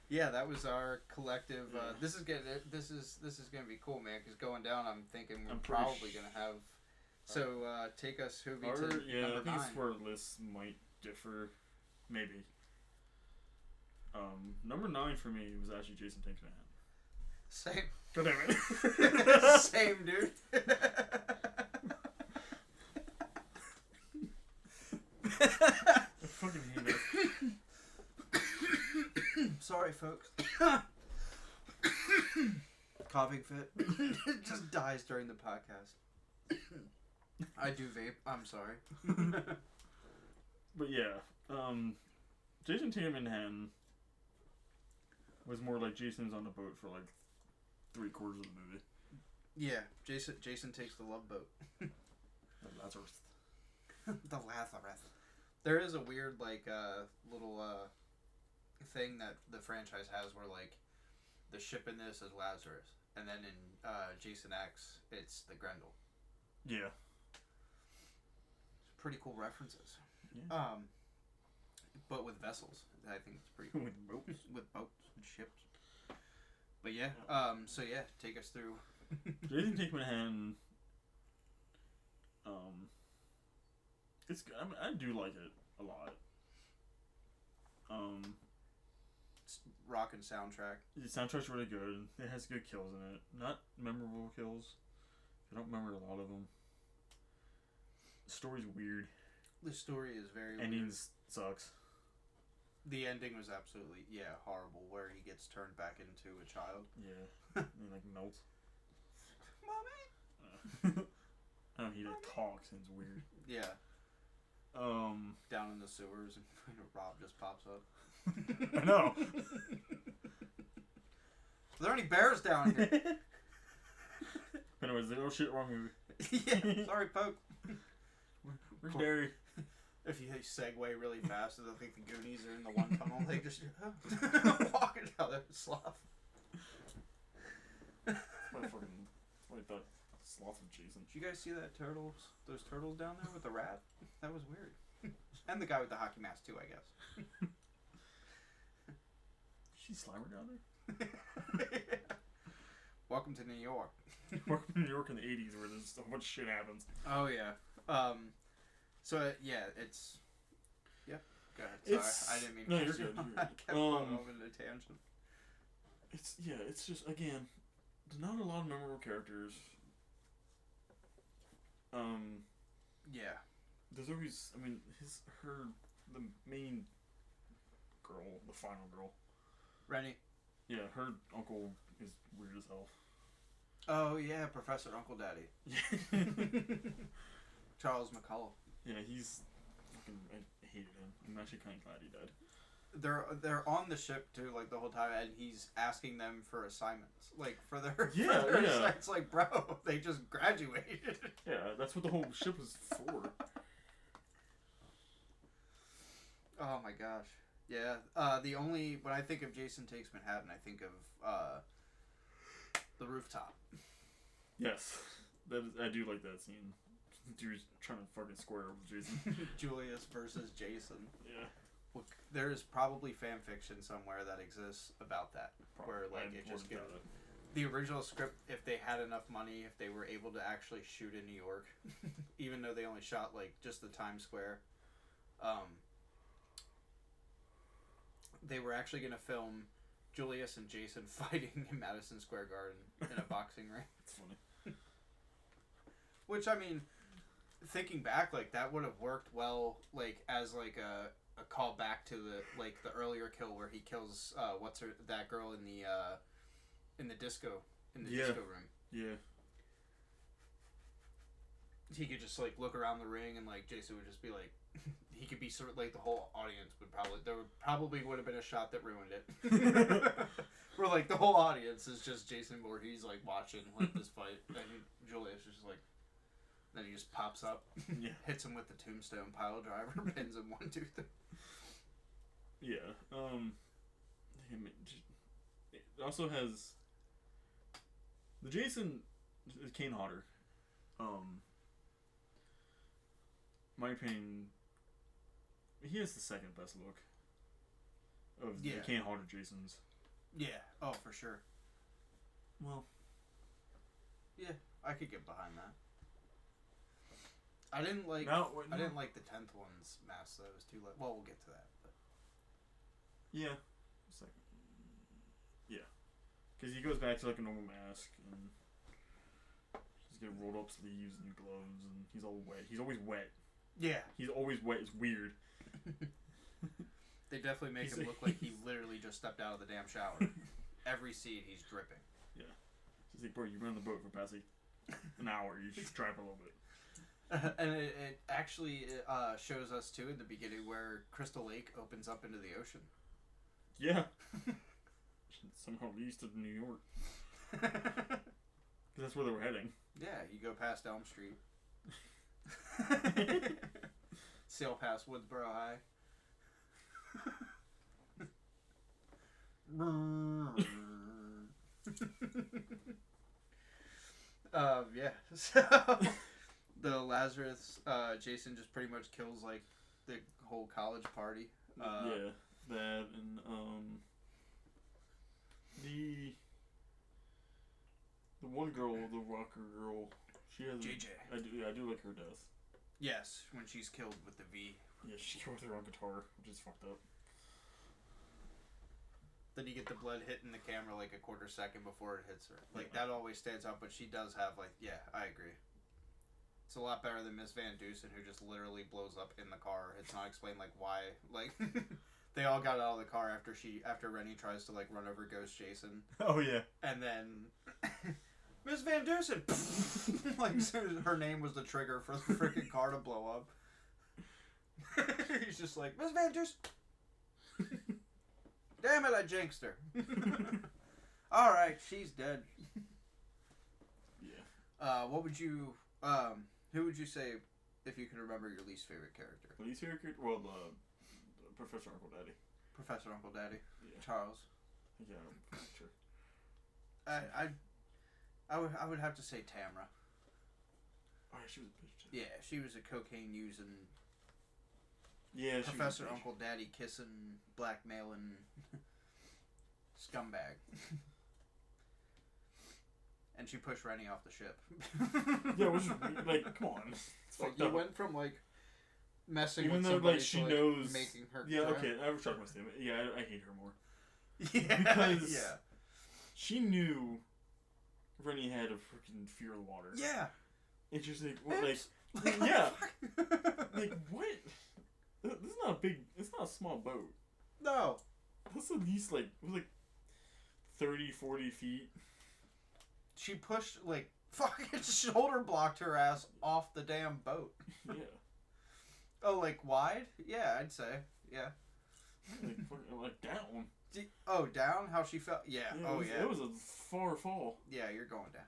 yeah, that was our collective. This is gonna be cool, man. Because going down, I'm thinking we're probably gonna have. So take us, Hoovie, to number 9. I think it's where lists might differ, maybe. Number 9 for me was actually Jason Takes Manhattan. Same. God damn it. Same, dude. I fucking hate it. Sorry, folks. Coughing fit. It just dies during the podcast. I do vape. I'm sorry. But yeah, Jason Takes Manhattan was more like Jason's on the boat for like 3/4 of the movie. Yeah, Jason takes the love boat. The Lazarus. The Lazarus. There is a weird little thing that the franchise has where like the ship in this is Lazarus, and then in Jason X it's the Grendel. Yeah. It's pretty cool references. Yeah. But with vessels, I think it's pretty cool. With boats and ships. But yeah, so yeah, take us through. Jason Takes Manhattan. It's I do like it a lot. It's rockin' soundtrack. The soundtrack's really good. It has good kills in it. Not memorable kills. I don't remember a lot of them. The story's weird. The story is very Endings sucks. The ending was absolutely, horrible, where he gets turned back into a child. Yeah. He like melts. Mommy! I don't know, he like talks and it's weird. Yeah. Down in the sewers and Rob just pops up. I know. Are there any bears down here? Anyways, no shit wrong with Yeah, sorry, Poke. Where's Barry? If you segue really fast, I think the Goonies are in the one tunnel. They just walking down there with Sloth. That's what I thought Sloth of Jason. Did you guys see that those turtles down there with the rat? That was weird. And the guy with the hockey mask too, I guess. She's Slimer down there? Yeah. Welcome to New York. Welcome to New York in the 80s where there's so much shit happens. Oh yeah. So yeah, it's yeah. Go ahead. Sorry, I didn't mean. No, you're good. I kept going over the tangent. It's just again, there's not a lot of memorable characters. Yeah. There's always, the main girl, the final girl. Rennie. Yeah, her uncle is weird as hell. Oh yeah, Professor Uncle Daddy. Charles McCullough. Yeah, he's fucking. I hated him. I'm actually kind of glad he died. They're on the ship too, like the whole time, and he's asking them for assignments, like for their It's like, bro, they just graduated. Yeah, that's what the whole ship was for. Oh my gosh, yeah. When I think of Jason Takes Manhattan, I think of the rooftop. Yes, I do like that scene. Dude's trying to fucking square with Jason. Julius versus Jason. Yeah. Well, there is probably fan fiction somewhere that exists about that, where like it just gives the original script. If they had enough money, if they were able to actually shoot in New York, even though they only shot like just the Times Square, they were actually going to film Julius and Jason fighting in Madison Square Garden in a boxing ring. It's funny. Which, I mean, thinking back, like that would have worked well, like as like a call back to the earlier kill where he kills that girl in the disco disco room. Yeah. he could just like look around the ring and like Jason would just be like, he could be sort of like the whole audience would would have been a shot that ruined it. Where like the whole audience is just Jason Voorhees like watching like this fight, and Julius is just like, then he just pops up, hits him with the tombstone pile driver, pins him 1, 2, 3. Yeah. It also has the Jason Kane Hodder. My opinion, he has the second best look of the Kane Hodder Jasons. Yeah. Oh, for sure. Well. Yeah, I could get behind that. I didn't like. I didn't like the 10th one's mask though. It was too late. Well, we'll get to that. But. Yeah. Yeah. Because he goes back to like a normal mask and he's got rolled up sleeves and gloves and he's all wet. He's always wet. Yeah. He's always wet. It's weird. They definitely make him look like he literally just stepped out of the damn shower. Every scene, he's dripping. Yeah. He's like, bro, you've been on the boat for past an hour. You should dry up a little bit. And it actually shows us, too, in the beginning where Crystal Lake opens up into the ocean. Yeah. Somehow leads to New York. Because that's where they were heading. Yeah, you go past Elm Street. Sail past Woodsboro High. Yeah. So the Lazarus, Jason just pretty much kills like the whole college party. Yeah, that and the one girl, the rocker girl, she has JJ. I do like her death. Yes, when she's killed with the V. Yeah, she killed her own guitar, which is fucked up. Then you get the blood hitting the camera like a quarter second before it hits her. Like, that always stands out, but she does have, like, yeah, I agree. It's a lot better than Miss Van Dusen, who just literally blows up in the car. It's not explained, like, why. Like, they all got out of the car after Rennie tries to, like, run over Ghost Jason. Oh, yeah. And then, Miss Van Dusen! Like, her name was the trigger for the freaking car to blow up. He's just like, Miss Van Dusen! Damn it, I jinxed her. Alright, she's dead. Yeah. What would you, who would you say, if you can remember, your least favorite character? Least favorite character? Well, Professor Uncle Daddy. Professor Uncle Daddy? Yeah. Charles? Yeah, sure. I would have to say Tamra. Oh, yeah, she was a bitch, too. Yeah, she was a cocaine using... Yeah, Professor Uncle Daddy kissing, blackmailing scumbag. And she pushed Rennie off the ship. Yeah, which is like, come on. Like, you went from like messing even with though somebody like she to, like, knows making her. Yeah, okay, I retract my statement. Yeah, I hate her more. Yeah, because yeah. She knew Rennie had a freaking fear of the water. Yeah. It's just like, what, like yeah, like what? This is not a big. It's not a small boat. No. That's at least like, it was like 30, 40 feet. She pushed, like, fucking shoulder blocked her ass off the damn boat. Yeah. Oh, like wide? Yeah, I'd say. Yeah. Like down. Oh, down? How she felt? Yeah. Oh, yeah. It was a far fall. Yeah, you're going down.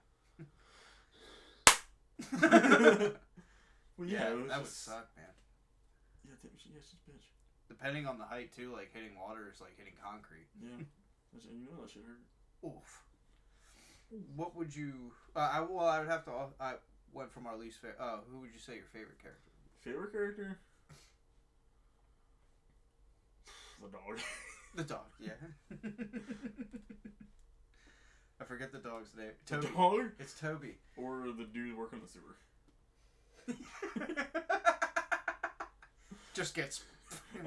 Well, yeah, that would suck, man. Yeah, she's a bitch. Depending on the height, too, like, hitting water is like hitting concrete. Yeah. And you know that shit hurt. Oof. What would you... I would have to... I went from our least favorite... who would you say your favorite character? Favorite character? The dog. The dog, yeah. I forget the dog's name. Toby. The dog? It's Toby. Or the dude working the sewer. Just gets...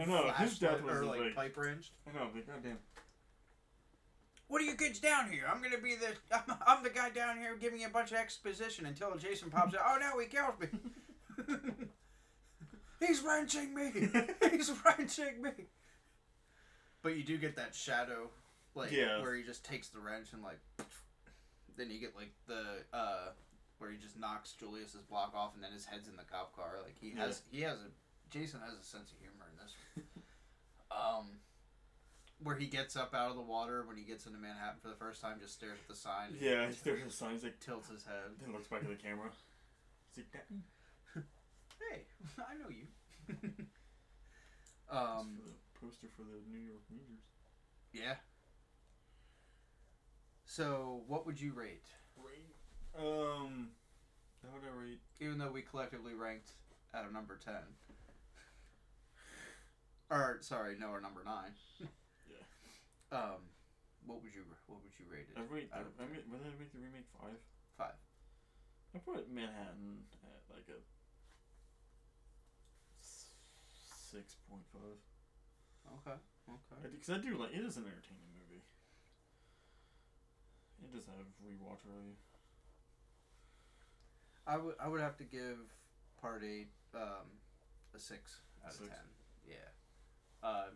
I know, his death was like pipe wrenched. I know, like, goddamn. What are you kids down here? I'm gonna be I'm the guy down here giving you a bunch of exposition until Jason pops out. Oh no, he kills me. He's wrenching me. He's wrenching me. But you do get that shadow, like, where he just takes the wrench and, like, then you get, like, the where he just knocks Julius's block off and then his head's in the cop car. Like Jason has a sense of humor in this one. Where he gets up out of the water when he gets into Manhattan for the first time, just stares at the sign. Yeah, he stares at the sign. He's like tilts his head. Then looks back at the camera. He's like, "Hey, I know you." The poster for the New York Rangers. Yeah. So, what would you rate? How would I rate? Even though we collectively ranked at a number 10. Or, sorry, no, our number 9. Yeah. What would you rate it? When did I make the remake 5? 5. I put Manhattan at like a 6.5. Okay. Because I do like it is an entertaining movie. It does have rewatch value. I would have to give Part 8 a 6 out of 10. Yeah.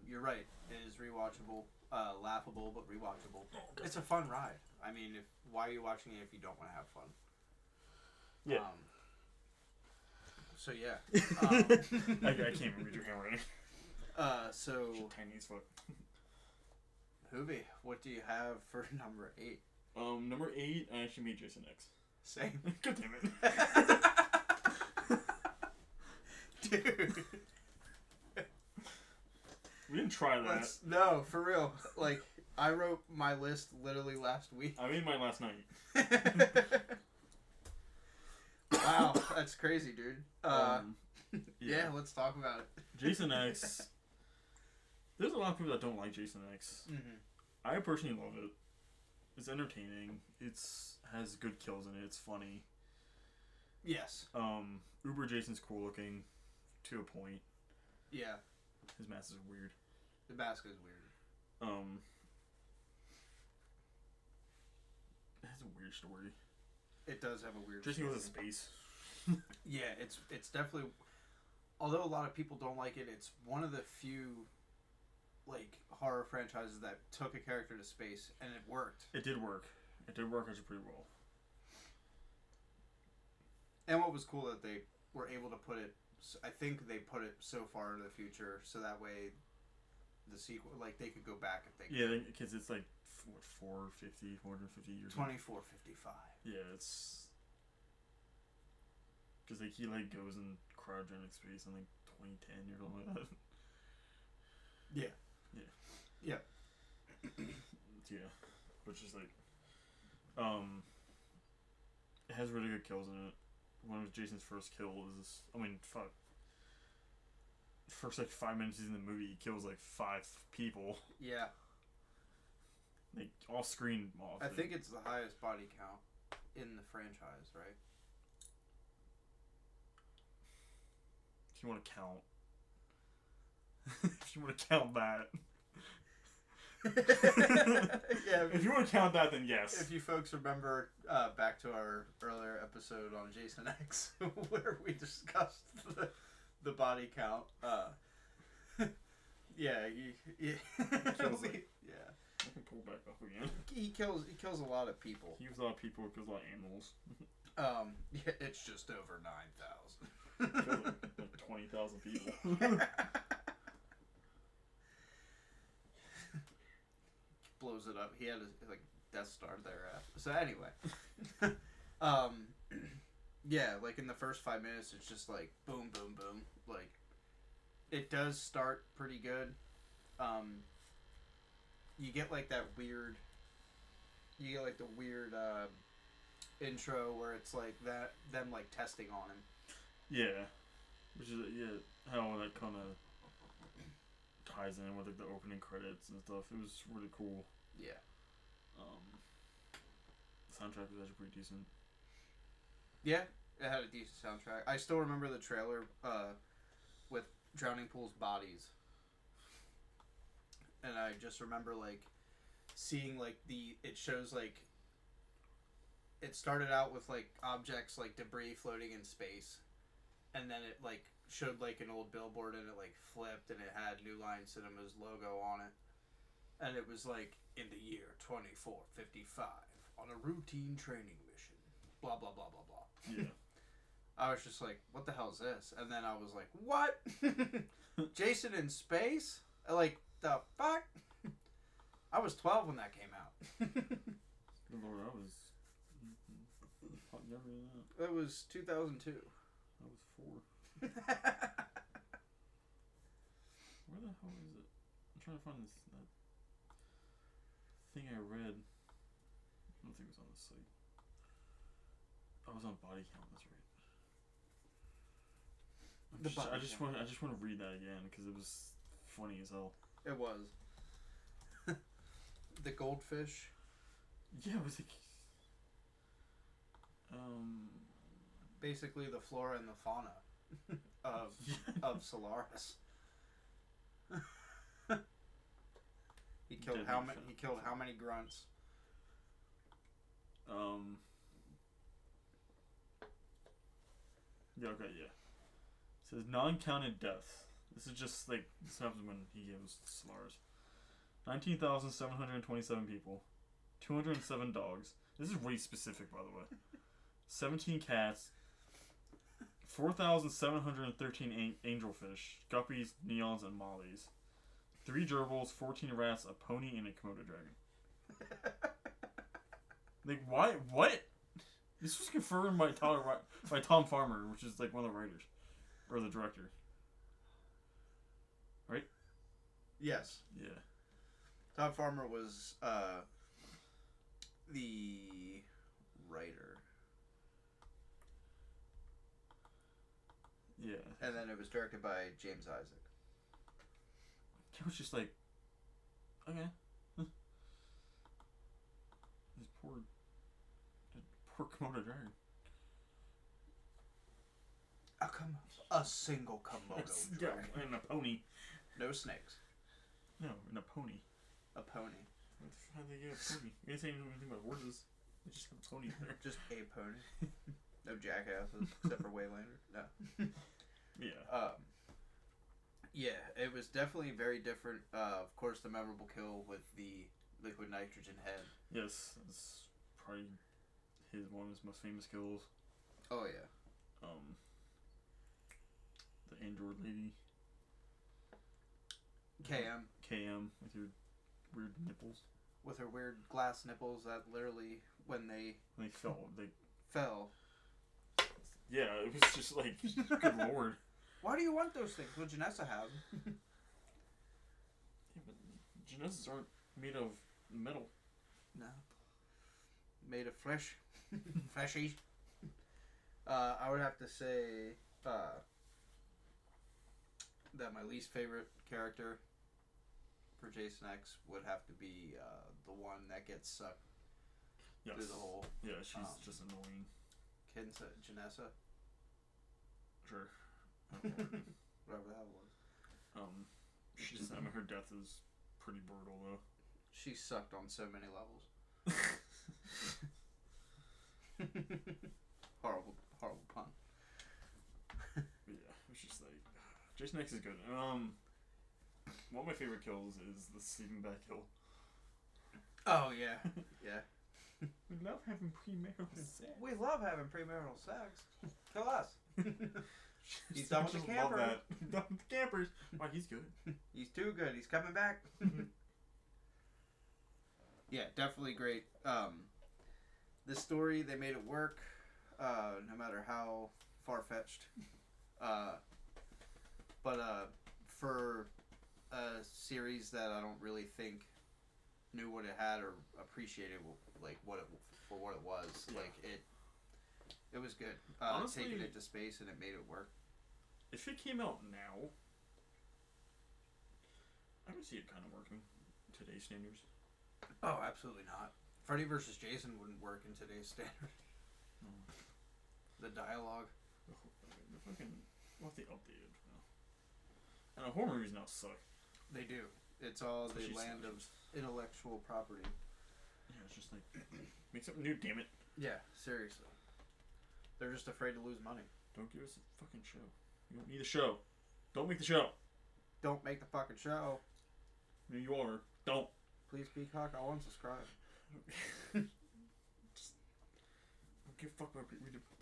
You're right. It is rewatchable, laughable, but rewatchable. It's a fun ride. I mean, why are you watching it if you don't want to have fun? Yeah. So yeah. I can't read your handwriting. So tiny as fuck. Hoovy, what do you have for number 8? Number 8, I actually made Jason X. Same. God damn it. Dude. We didn't try that. No, for real. Like, I wrote my list literally last week. I made mine last night. Wow, that's crazy, dude. Yeah, let's talk about it. Jason X. There's a lot of people that don't like Jason X. Mm-hmm. I personally love it. It's entertaining. Has good kills in it. It's funny. Yes. Uber Jason's cool looking to a point. Yeah. His mask is weird. The mask is weird. It has a weird story. It does have a weird Jason story. goes to space. Yeah, it's definitely. Although a lot of people don't like it, it's one of the few, like, horror franchises that took a character to space and it worked. It did work. It did work actually pretty well. And what was cool that they were able to put it. I think they put it so far into the future so that way, the sequel, like, they could go back if they could. Yeah, because it's like what 450 years. 2455. Yeah, it's because like he like goes in cryogenic space in like 2010 or something like that. Yeah. Yeah. But just like it has really good kills in it. One of Jason's first kills is first like 5 minutes in the movie he kills like 5 people. Yeah. They all screen off. I think it's the highest body count in the franchise, right? If you want to count. If you want to count that. Yeah. If you want to count that, then yes. If you folks remember back to our earlier episode on Jason X, where we discussed the body count, yeah, kills it. Yeah. I can pull back up again. He kills a lot of people. He kills a lot of people. He kills a lot of animals. Yeah, it's just over 9,000. Kills like 20,000 people. Blows it up. He had his like Death Star there. So anyway, yeah, like in the first 5 minutes, it's just like boom, boom, boom. Like it does start pretty good. You get like that weird. You get like the weird intro where it's like them like testing on him. Yeah, which is how that kind of ties in with like the opening credits and stuff. It was really cool. Yeah. The soundtrack was actually pretty decent. Yeah, it had a decent soundtrack. I still remember the trailer with Drowning Pool's bodies. And I just remember like seeing like it shows like it started out with like objects like debris floating in space, and then it like showed like an old billboard and it like flipped and it had New Line Cinema's logo on it, and it was like in the year 2455 on a routine training mission, blah blah blah blah blah. Yeah. I was just like, what the hell is this? And then I was like, what? Jason in space? Like, the fuck? I was 12 when that came out. Good lord, I was younger than that. It was 2002. I was 4. Where the hell is it? I'm trying to find that thing I read. I don't think it was on this site. I was on Body Count. That's right. I just want to read that again because it was funny as hell. It was. The goldfish. Yeah, it was like. Basically, the flora and the fauna of Solaris. He killed how many? He killed how many grunts? Yeah. Okay. Yeah. It says non-counted deaths. This is just like this happens when he gives Solaris. 19,727 people, 207 dogs. This is really specific, by the way. 17 cats, 4,713 angelfish, guppies, neons, and mollies. 3 gerbils, 14 rats, a pony, and a Komodo dragon. Like, why? What? This was confirmed by Tom Farmer, which is like one of the writers. Or the director. Right? Yes. Yeah. Tom Farmer was the writer. Yeah. And then it was directed by James Isaac. It was just like, okay. This poor Komodo dragon. A single Komodo dragon. And a pony. No snakes. No, and a pony. A pony. How did they get a pony? You didn't say anything about horses. They just have a pony there. Just a pony. No jackasses, except for Waylander. No. Yeah. Yeah, it was definitely very different. Of course, the memorable kill with the liquid nitrogen head. Yes, it's probably one of his most famous kills. Oh yeah. The Android lady. KM with your weird nipples. With her weird glass nipples that literally, when they fell. Yeah, it was just like, good lord. Why do you want those things? Well, Janessa has them. Yeah, but Janessas aren't made of metal. No. Made of flesh. Fleshy. I would have to say that my least favorite character for Jason X would have to be the one that gets sucked through the hole. Yeah, she's just annoying. Janessa? Sure. Whatever the hell it was. Her death is pretty brutal though. She sucked on so many levels. Horrible pun. Yeah, it's just like Jason X is good. One of my favorite kills is the sleeping bag kill. Oh yeah, yeah. We love having premarital sex. We love having premarital sex. Kill us. He's done with the camper. He's done with the campers. Wow, he's good. He's too good. He's coming back. Yeah, definitely great. This story, they made it work, no matter how far-fetched. But for a series that I don't really think knew what it had or appreciated like what it was, yeah. like it was good. Honestly, taking it to space and it made it work. If it came out now, I would see it kind of working today's standards. Oh, absolutely not. Freddy vs. Jason wouldn't work in today's standard. No. The dialogue. We'll have to update it now. And horror movies now suck. They do. It's all the land of intellectual property. Yeah, it's just like, make something new, damn it. Yeah, seriously. They're just afraid to lose money. Don't give us a fucking show. You don't need a show. Don't make the show. Don't make the fucking show. No, you are. Don't. Please, Peacock, I'll unsubscribe. Just give a fuck about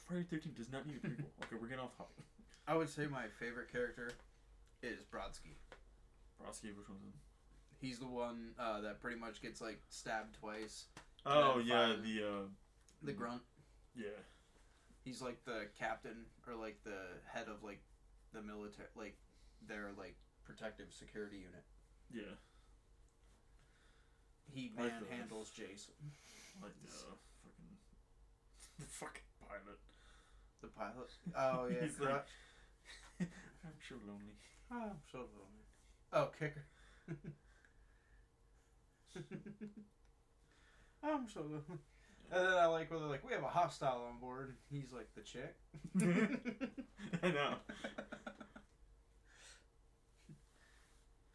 Friday the 13th does not need a prequel. Okay, we're getting off topic. I would say my favorite character is Brodsky. Brodsky, which one's in? He's the one that pretty much gets like stabbed twice. Oh yeah, the grunt. Yeah. He's like the captain or like the head of like the military, like their like protective security unit. Yeah. He manhandles Jason. Like the fucking pilot. The pilot? Oh yeah. He's like, I'm so lonely. Oh, I'm so lonely. Oh, Kicker. I'm so lonely. And then I like where they're like, we have a hostile on board. He's like, the chick. I know.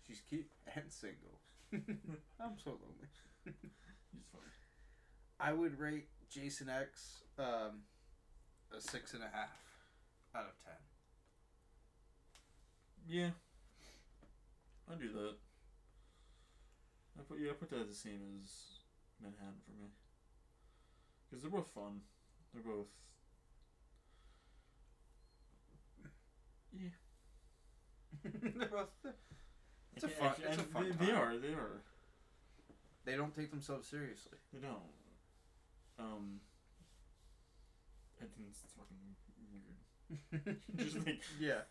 She's cute and single. I'm so lonely. He's funny. I would rate Jason X a 6.5 out of 10. Yeah. I'll do that. I put that as the same as Manhattan for me. Because they're both fun. They're both... Yeah. They're both... It's a fun time. They are. They don't take themselves seriously. They don't. I think it's fucking weird. Just like... Yeah.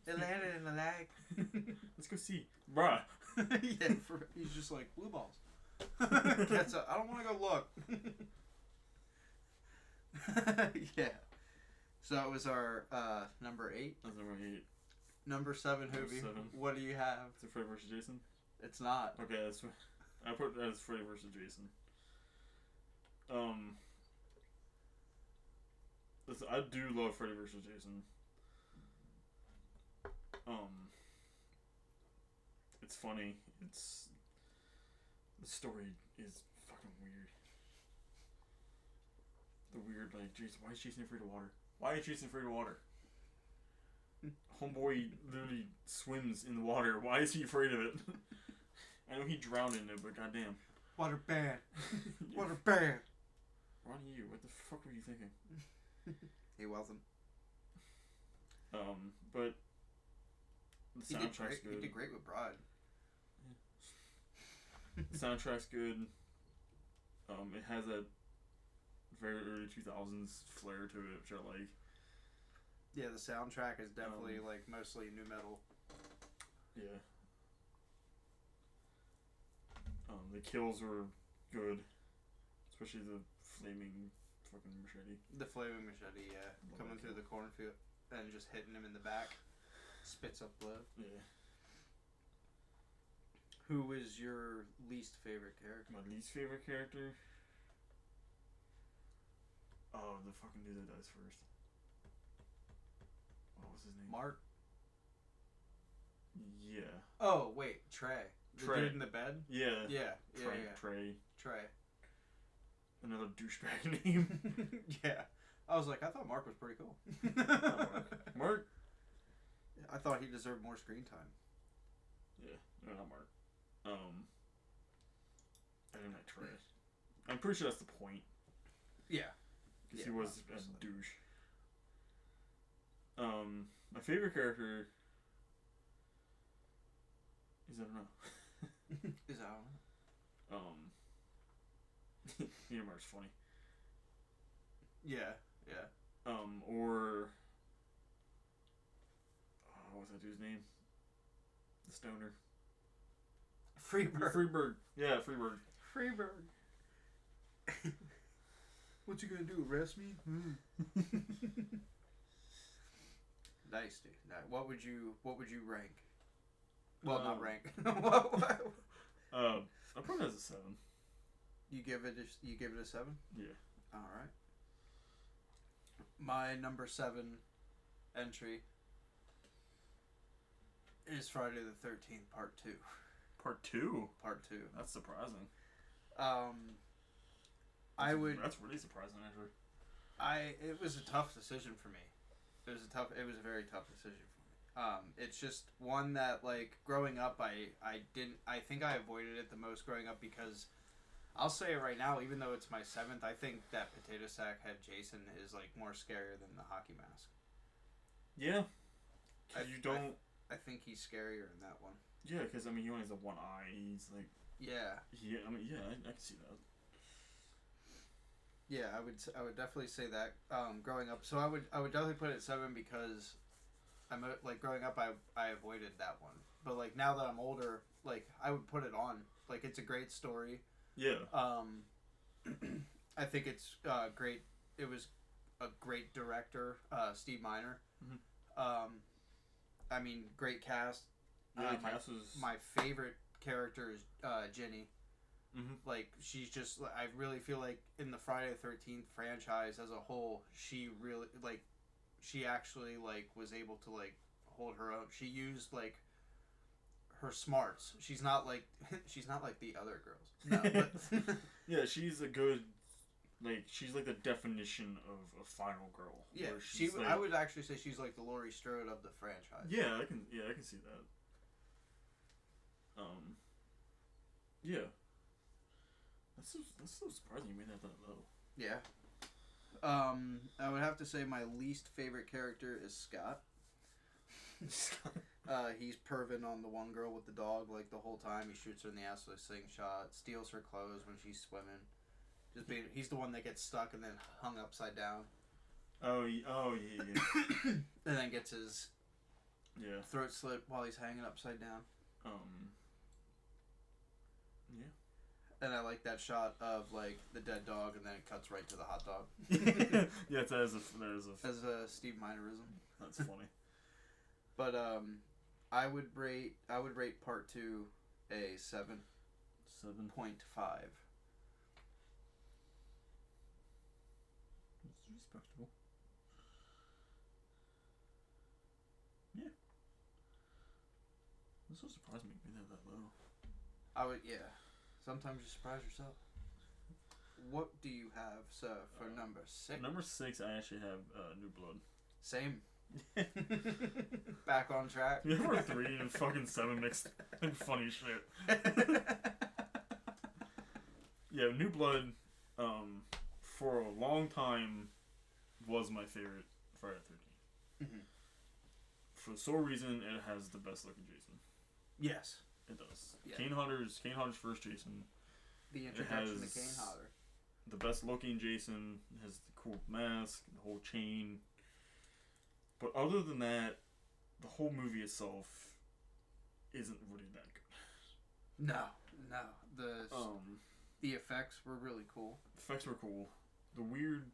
It landed in the lag. Let's go see. Bruh. Yeah, he's just like, blue balls. That's I don't want to go look. Yeah. So that was our number 8. That's number 8. Number 7, Hoobie. What do you have? Is it Freddy vs. Jason? It's not. Okay, I put that as Freddy vs. Jason. Listen, I do love Freddy vs. Jason. It's funny. The story is fucking weird. Like, Jason, why is Jason afraid of water? Why is Jason afraid of water? Homeboy literally swims in the water. Why is he afraid of it? I know he drowned in it, but goddamn. Water bad. Water bad. Ronnie, what the fuck were you thinking? He wasn't. But the soundtrack's good. He did great with Broad. The soundtrack's good. It has that very early 2000s flair to it, which I like. Yeah, the soundtrack is definitely like mostly nu metal. Yeah. The kills were good, especially the flaming fucking machete. The flaming machete, yeah, coming through the cornfield and just hitting him in the back, spits up blood. Yeah. Who is your least favorite character? My least favorite character? Oh, the fucking dude that dies first. What was his name? Mark? Yeah. Oh, wait, Trey. The Trey. dude in the bed? Yeah. Yeah. Trey. Another douchebag name. Yeah. I was like, I thought Mark was pretty cool. Mark? I thought he deserved more screen time. Yeah. No, not Mark. I didn't like Trey. I'm pretty sure that's the point. Yeah. Because he was a douche. My favorite character is, I don't know. Is I don't know. Neomar's funny. Yeah. Or what was that dude's name? The stoner. Freeberg. Yeah, Freeberg. What you gonna do? Arrest me? Nice, dude. Now, what would you rank? Well, not rank. I'll put it as a 7. You give it a 7? Yeah. All right. My number 7 entry is Friday the 13th Part 2. Part 2? Part 2. That's surprising. That's really surprising, actually. It was a tough decision for me. It was a very tough decision for me. It's just one that, like, growing up, I think I avoided it the most growing up because I'll say it right now, even though it's my 7th, I think that Potato Sack Head Jason is like more scarier than the hockey mask. Yeah. You don't. I think he's scarier in that one. Yeah, because I mean, he only has the one eye. He's like. Yeah. Yeah, I mean, yeah, I can see that. Yeah, I would definitely say that. Growing up, so I would definitely put it at 7 because I'm like growing up, I avoided that one. But like now that I'm older, like I would put it on. Like it's a great story. Yeah. I think it's great. It was a great director, Steve Miner. Mm-hmm. I mean, great cast. Yeah, cast was... My favorite character is Ginny. Mm-hmm. Like she's just, I really feel like in the Friday the 13th franchise as a whole, she really like, she actually like was able to like hold her own. She used like her smarts. She's not like the other girls. No, but yeah, she's a good, like she's like the definition of a final girl. Yeah, like, I would actually say she's like the Laurie Strode of the franchise. Yeah, I can see that. Yeah. That's so surprising you made that low. Yeah. I would have to say my least favorite character is Scott. He's perving on the one girl with the dog like the whole time. He shoots her in the ass with a slingshot, steals her clothes when she's swimming. He's the one that gets stuck and then hung upside down. Oh yeah. And then gets his throat slit while he's hanging upside down. Yeah. And I like that shot of like the dead dog, and then it cuts right to the hot dog. Yeah, there's a Steve Minerism. That's funny. But I would rate part 2 a 7.5. It's respectable. Yeah. I'm so surprised me being that low. Sometimes you surprise yourself. What do you have, sir, for number 6? Number 6, I actually have New Blood. Same. Back on track. Number 3 and fucking 7 mixed funny shit. Yeah, New Blood, for a long time, was my favorite Friday the 13th. Mm-hmm. For the sole reason it has the best looking Jason. Yes. It does. Yeah. Kane Hodder's first Jason. The introduction to Kane Hodder. The best looking Jason, has the cool mask, the whole chain. But other than that, the whole movie itself isn't really that good. No. The effects were really cool. The effects were cool. The weird...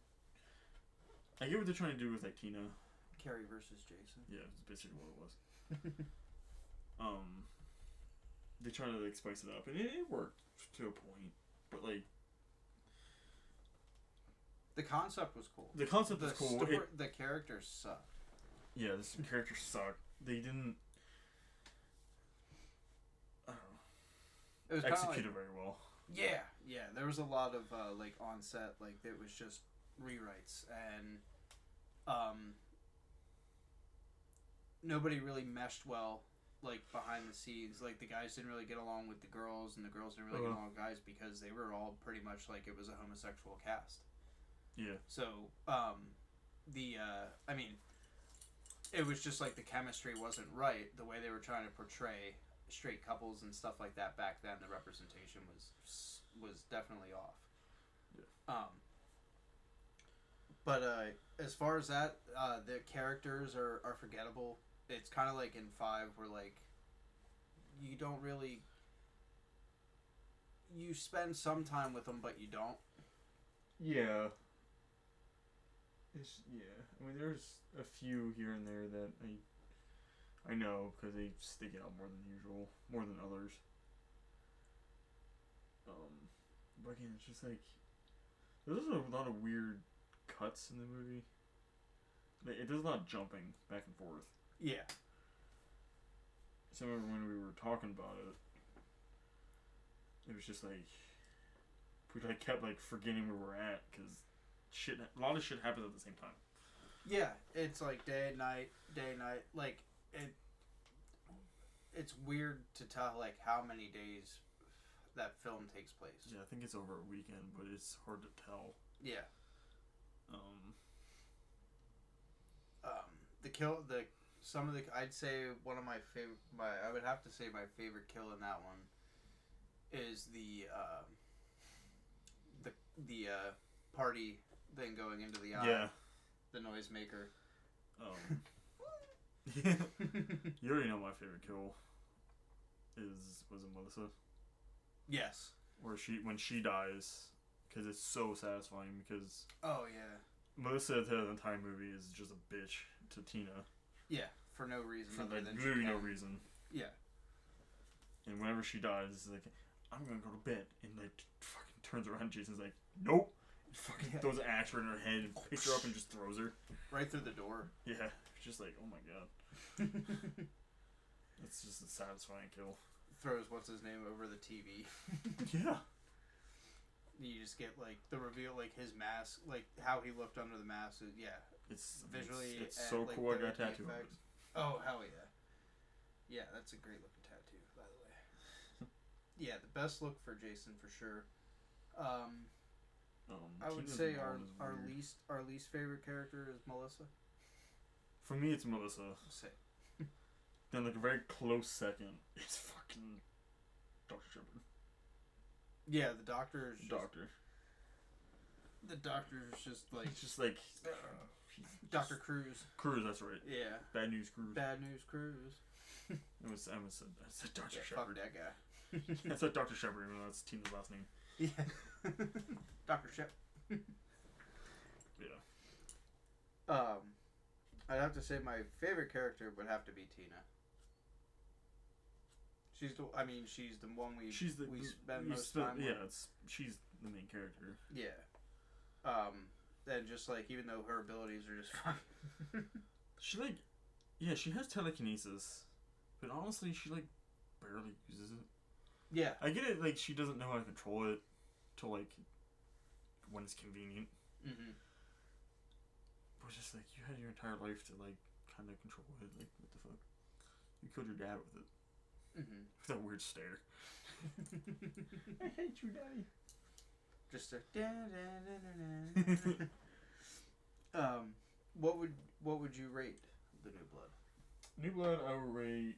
I get what they're trying to do with like Tina. Carrie versus Jason. Yeah, it's basically what it was. They try to like spice it up, and it worked to a point, but like the concept was cool. The concept was cool. The characters sucked. Yeah, the characters sucked. They didn't. I don't know. It was executed very well. Yeah. There was a lot of like on set, like it was just rewrites, and nobody really meshed well. Like behind the scenes, like the guys didn't really get along with the girls, and the girls didn't really get along with guys because they were all pretty much like it was a homosexual cast. Yeah. So, I mean, it was just like the chemistry wasn't right. The way they were trying to portray straight couples and stuff like that back then, the representation was definitely off. Yeah. But as far as that, the characters are forgettable. It's kind of like in 5 where like you don't really, you spend some time with them but you don't. Yeah. I mean, there's a few here and there that I know because they stick out more than usual, more than others. But again, it's just like there's a lot of weird cuts in the movie. It does a lot of jumping back and forth. Yeah. So I remember when we were talking about it, it was just like we like kept like forgetting where we're at because a lot of shit happens at the same time. Yeah, it's like day and night. Like it's weird to tell like how many days that film takes place. Yeah, I think it's over a weekend, but it's hard to tell. Yeah. I'd say one of my favorite. I would have to say my favorite kill in that one is the party thing going into the eye. Yeah. The noisemaker. You already know my favorite kill. Was it Melissa? Yes. When she dies, because it's so satisfying. Because Melissa at the entire movie is just a bitch to Tina. Yeah, for no reason. For like literally no reason. Yeah. And whenever she dies, it's like, I'm gonna go to bed, and like fucking turns around. Jason's like, nope. And fucking throws an axe right in her head and picks her up and just throws her right through the door. Yeah, it's just like, oh my god. It's just a satisfying kill. Throws what's his name over the TV. Yeah. You just get like the reveal, like his mask, like how he looked under the mask. It's visually it's so like, cool. I got a tattoo of it. Oh hell yeah! Yeah, that's a great looking tattoo, by the way. Yeah, the best look for Jason for sure. I would say our least favorite character is Melissa. For me, it's Melissa. Same. Then, like, a very close second is fucking Dr. Shepard. Yeah, the doctor is Doctor. The doctor is just like... It's just like... Dr. Cruz. Cruz, that's right. Yeah. Bad News Cruz. Bad News Cruz. I said Dr. Yeah, Shepard. Fuck that guy. I said Dr. Shepard, even though that's Tina's last name. Yeah. Dr. Shep. Yeah. I'd have to say my favorite character would have to be Tina. She's the one we spend most time with. Yeah, she's the main character. Yeah. And just like, even though her abilities are just fine. She has telekinesis, but honestly, she like barely uses it. Yeah. I get it, like, she doesn't know how to control it till like when it's convenient. Mm-hmm. But it's just like, you had your entire life to like kind of control it. Like, what the fuck? You killed your dad with it. Mm-hmm. With that weird stare. I hate you, Daddy. Just a what would you rate the New Blood? New Blood, I would rate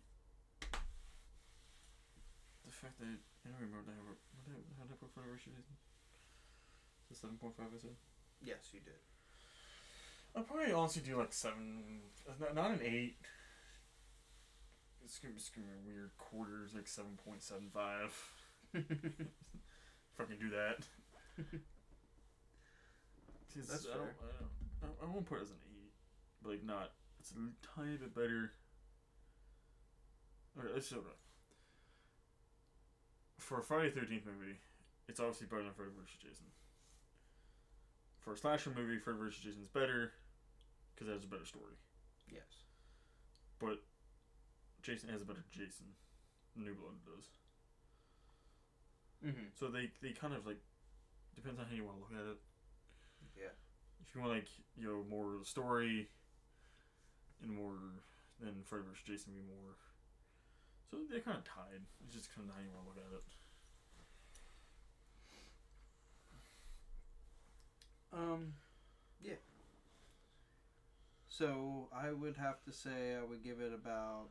the fact that I don't remember how did I put Freddy vs. Jason? The 7.5 I said. Yes, you did. I'll probably honestly do like 7, not an 8. It's gonna be weird quarters, like 7.75. Fucking do that. That's fair. I won't put it as an 8, but like not. It's a tiny bit better. Okay, let's show that. For a Friday the 13th movie, it's obviously better than Freddy vs. Jason. For a slasher movie, Freddy vs. Jason is better because it has a better story. Yes. But Jason has a better Jason. New Blood does. Mm-hmm. So they kind of like, depends on how you want to look at it. Yeah. If you want like, more story and more, then Freddy vs. Jason would be more. So they're kind of tied. It just depends on how you want to look at it. Yeah. So I would have to say I would give it about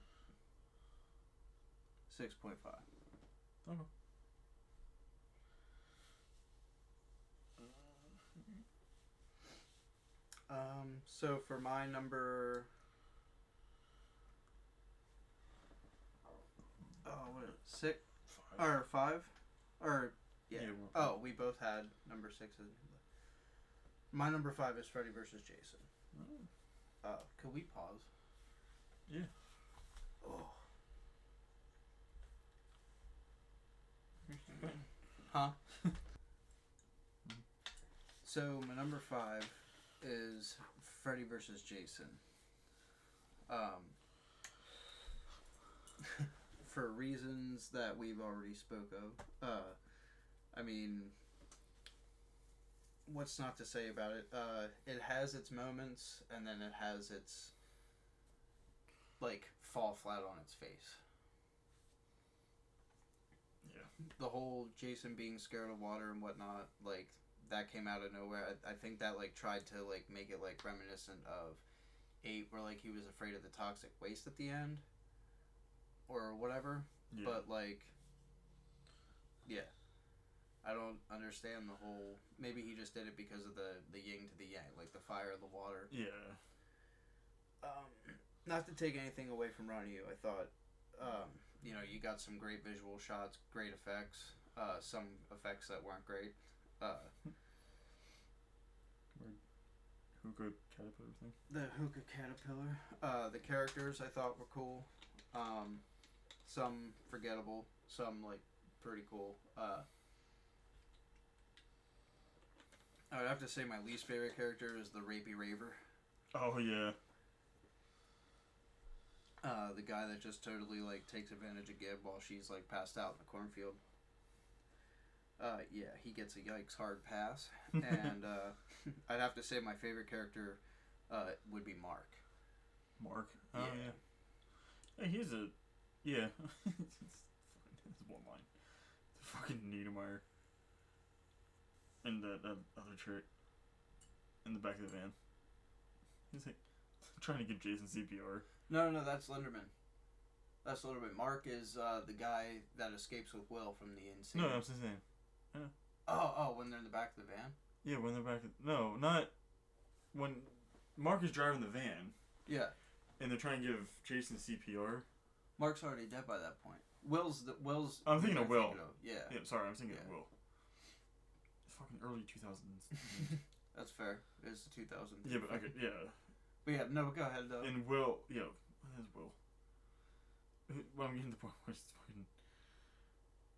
6.5. Okay. So for my number, what is it? 6 or 5, or yeah. We both had number 6. My number 5 is Freddy vs. Jason. Could we pause? Yeah. Oh. Huh? So my number 5 is Freddy vs. Jason. For reasons that we've already spoke of. I mean, what's not to say about it? It has its moments, and then it has its like fall flat on its face. Yeah. the whole Jason being scared of water and whatnot, like, that came out of nowhere. I think that, like, tried to, like, make it, like, reminiscent of 8, where, like, he was afraid of the toxic waste at the end. Or whatever. Yeah. But, like, yeah. I don't understand the whole... Maybe he just did it because of the yin to the yang, like the fire and the water. Yeah. Not to take anything away from Ronnie, I thought, you know, you got some great visual shots, great effects, some effects that weren't great. Hookah caterpillar thing? The hookah caterpillar. The characters I thought were cool. Some forgettable, some, like, pretty cool. I would have to say my least favorite character is the rapey raver. Oh, yeah. The guy that just totally, like, takes advantage of Gib while she's, like, passed out in the cornfield. Yeah, he gets a yikes hard pass. And, I'd have to say my favorite character, would be Mark. Mark? Oh, yeah. Hey, he's a... Yeah. It's one line. Fucking Niedermeyer. And that other trick in the back of the van. He's like trying to give Jason CPR. No, that's Linderman. That's Linderman. Mark is the guy that escapes with Will from the insane. No, I'm just saying. I know. Oh, when they're in the back of the van? Yeah, when they're back. No, not when Mark is driving the van. Yeah. And they're trying to give Jason CPR. Mark's already dead by that point. Will's. I'm thinking of Will. Yeah. Yeah, sorry, I'm thinking of Will. Fucking early 2000s. That's fair. It's the 2000s. Yeah, but okay, yeah. But yeah, no, go ahead though. And Will, what is Will? Well, I'm getting the point where it's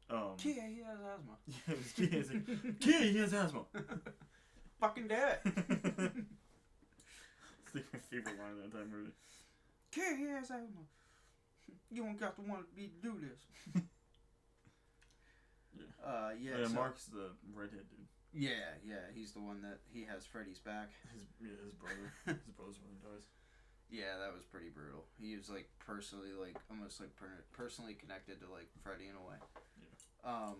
fucking. Kia, he has asthma. Yeah, it was Kia. It's like, Kia, he has asthma. Fucking dead. It's like my favorite line of that entire movie. Kia, he has asthma. You don't got to want to do this. Yeah. So, Mark's the redhead dude. Yeah, he's the one that he has Freddy's back. His brother. His brother's when he dies. Yeah, that was pretty brutal. He was like personally, like almost like personally connected to like Freddy in a way. Yeah.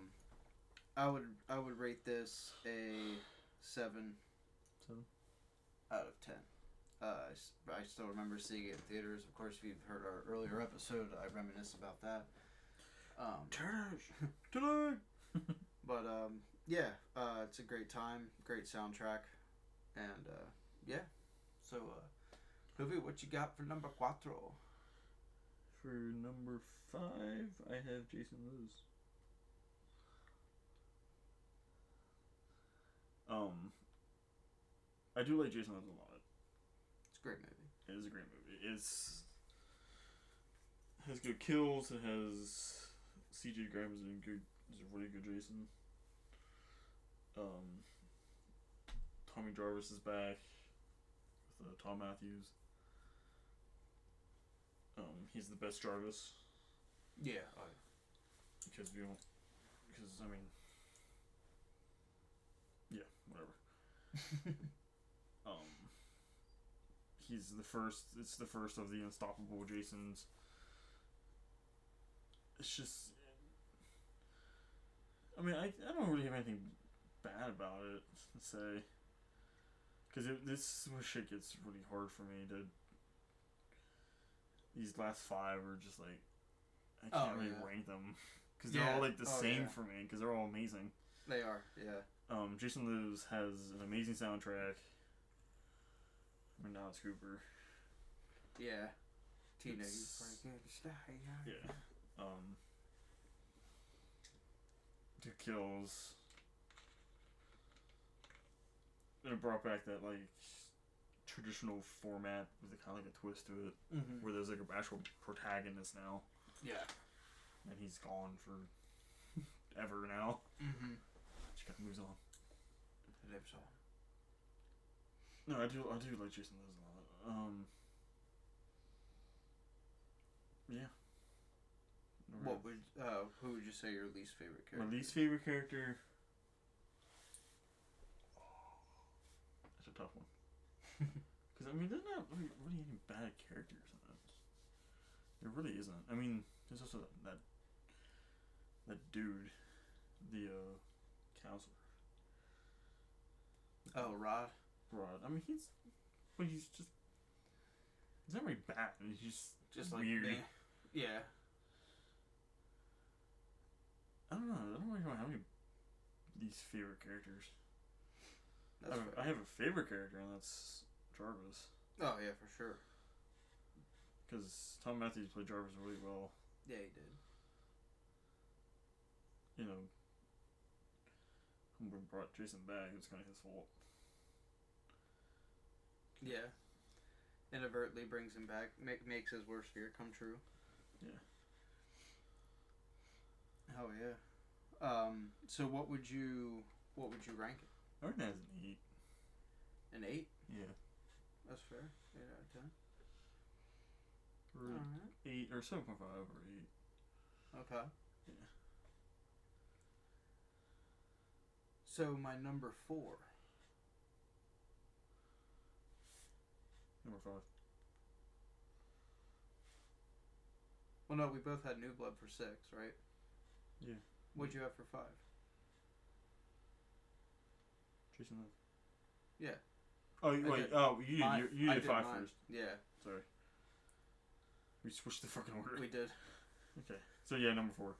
I would rate this a 7. 7 out of 10. I still remember seeing it in theaters. Of course, if you've heard our earlier episode, I reminisce about that. Today. But yeah, it's a great time, great soundtrack, and yeah. So, Hoovy, what you got for number 4? For number 5, I have Jason Lives. I do like Jason Lives a lot. It's a great movie. It is a great movie. It has good kills. It has C.J. Grimes is a really good Jason. Tommy Jarvis is back with Tom Matthews. He's the best Jarvis. Yeah. Because I mean, yeah, whatever. He's the first. It's the first of the unstoppable Jasons. It's just, I mean, I don't really have anything bad about it to say. Because this shit gets really hard for me to. These last 5 are just like, I can't really rank them. Because they're all like the same for me. Because they're all amazing. They are, yeah. Jason Lives has an amazing soundtrack. I mean, now it's Cooper. Yeah. Teenagers break into style. Yeah. The kills. It brought back that like traditional format with a kind of like a twist to it, where there's like an actual protagonist now. Yeah. And he's gone for ever now. Just kind of moves on. Lives on. No, I do like Jason Lives a lot. Yeah. Who would you say your least favorite character? My least favorite character. That's a tough one. Because I mean, there's not really any bad characters in it. There really isn't. I mean, there's also that dude. the counselor. Oh, Rod. Rod. I mean, he's not very bad. He's just weird. Like yeah. I don't know. I don't really have any these favorite characters. I have a favorite character, and that's Jarvis. Oh yeah, for sure. Because Tom Matthews played Jarvis really well. Yeah, he did. You know, when we brought Jason back, it was kind of his fault. Yeah. Inadvertently brings him back, makes his worst fear come true. Yeah. Oh yeah. So what would you rank it? I reckon that's an 8. An 8? Yeah. That's fair. 8 out of 10. Or Alright. 8 or 7.5 or 8. Okay. Yeah. So my number 4. Number 5. Well, no, we both had New Blood for 6, right? Yeah. What'd you have for 5? Jason Live. Yeah. Oh, wait. Oh, you did 5 first. Yeah. Sorry. We switched the fucking order. We did. Okay. So, yeah, number 4.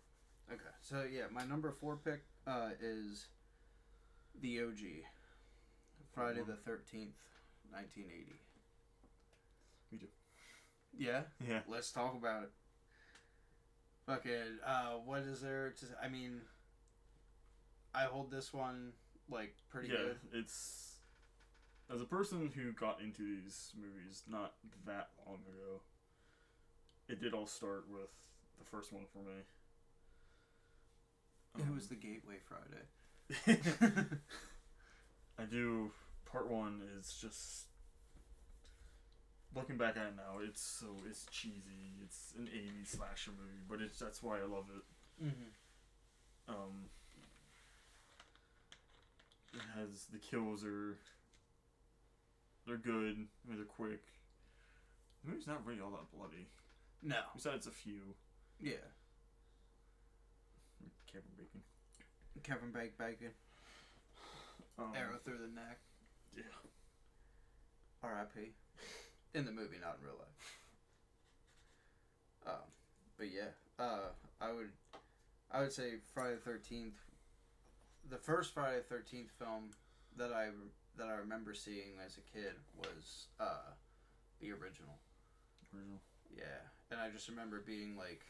Okay. So, yeah, my number 4 pick is the OG. Friday the 13th, 1980. Me too. Yeah? Yeah. Let's talk about it. Fucking, what is there to... I mean, I hold this one, like, pretty good. Yeah, it's... As a person who got into these movies not that long ago, it did all start with the first one for me. It was the Gateway Friday. I do... Part 1 is just... Looking back at it now, it's cheesy. It's an 80s slasher movie, but that's why I love it. Mm-hmm. It has the kills they're good. I mean, they're quick. The movie's not really all that bloody. No. Besides a few. Yeah. Kevin Bacon. Kevin Bacon. Arrow through the neck. Yeah. R.I.P. In the movie, not in real life. But yeah, I would say Friday the 13th. The first Friday the 13th film that I remember seeing as a kid was the original. Yeah, and I just remember being like,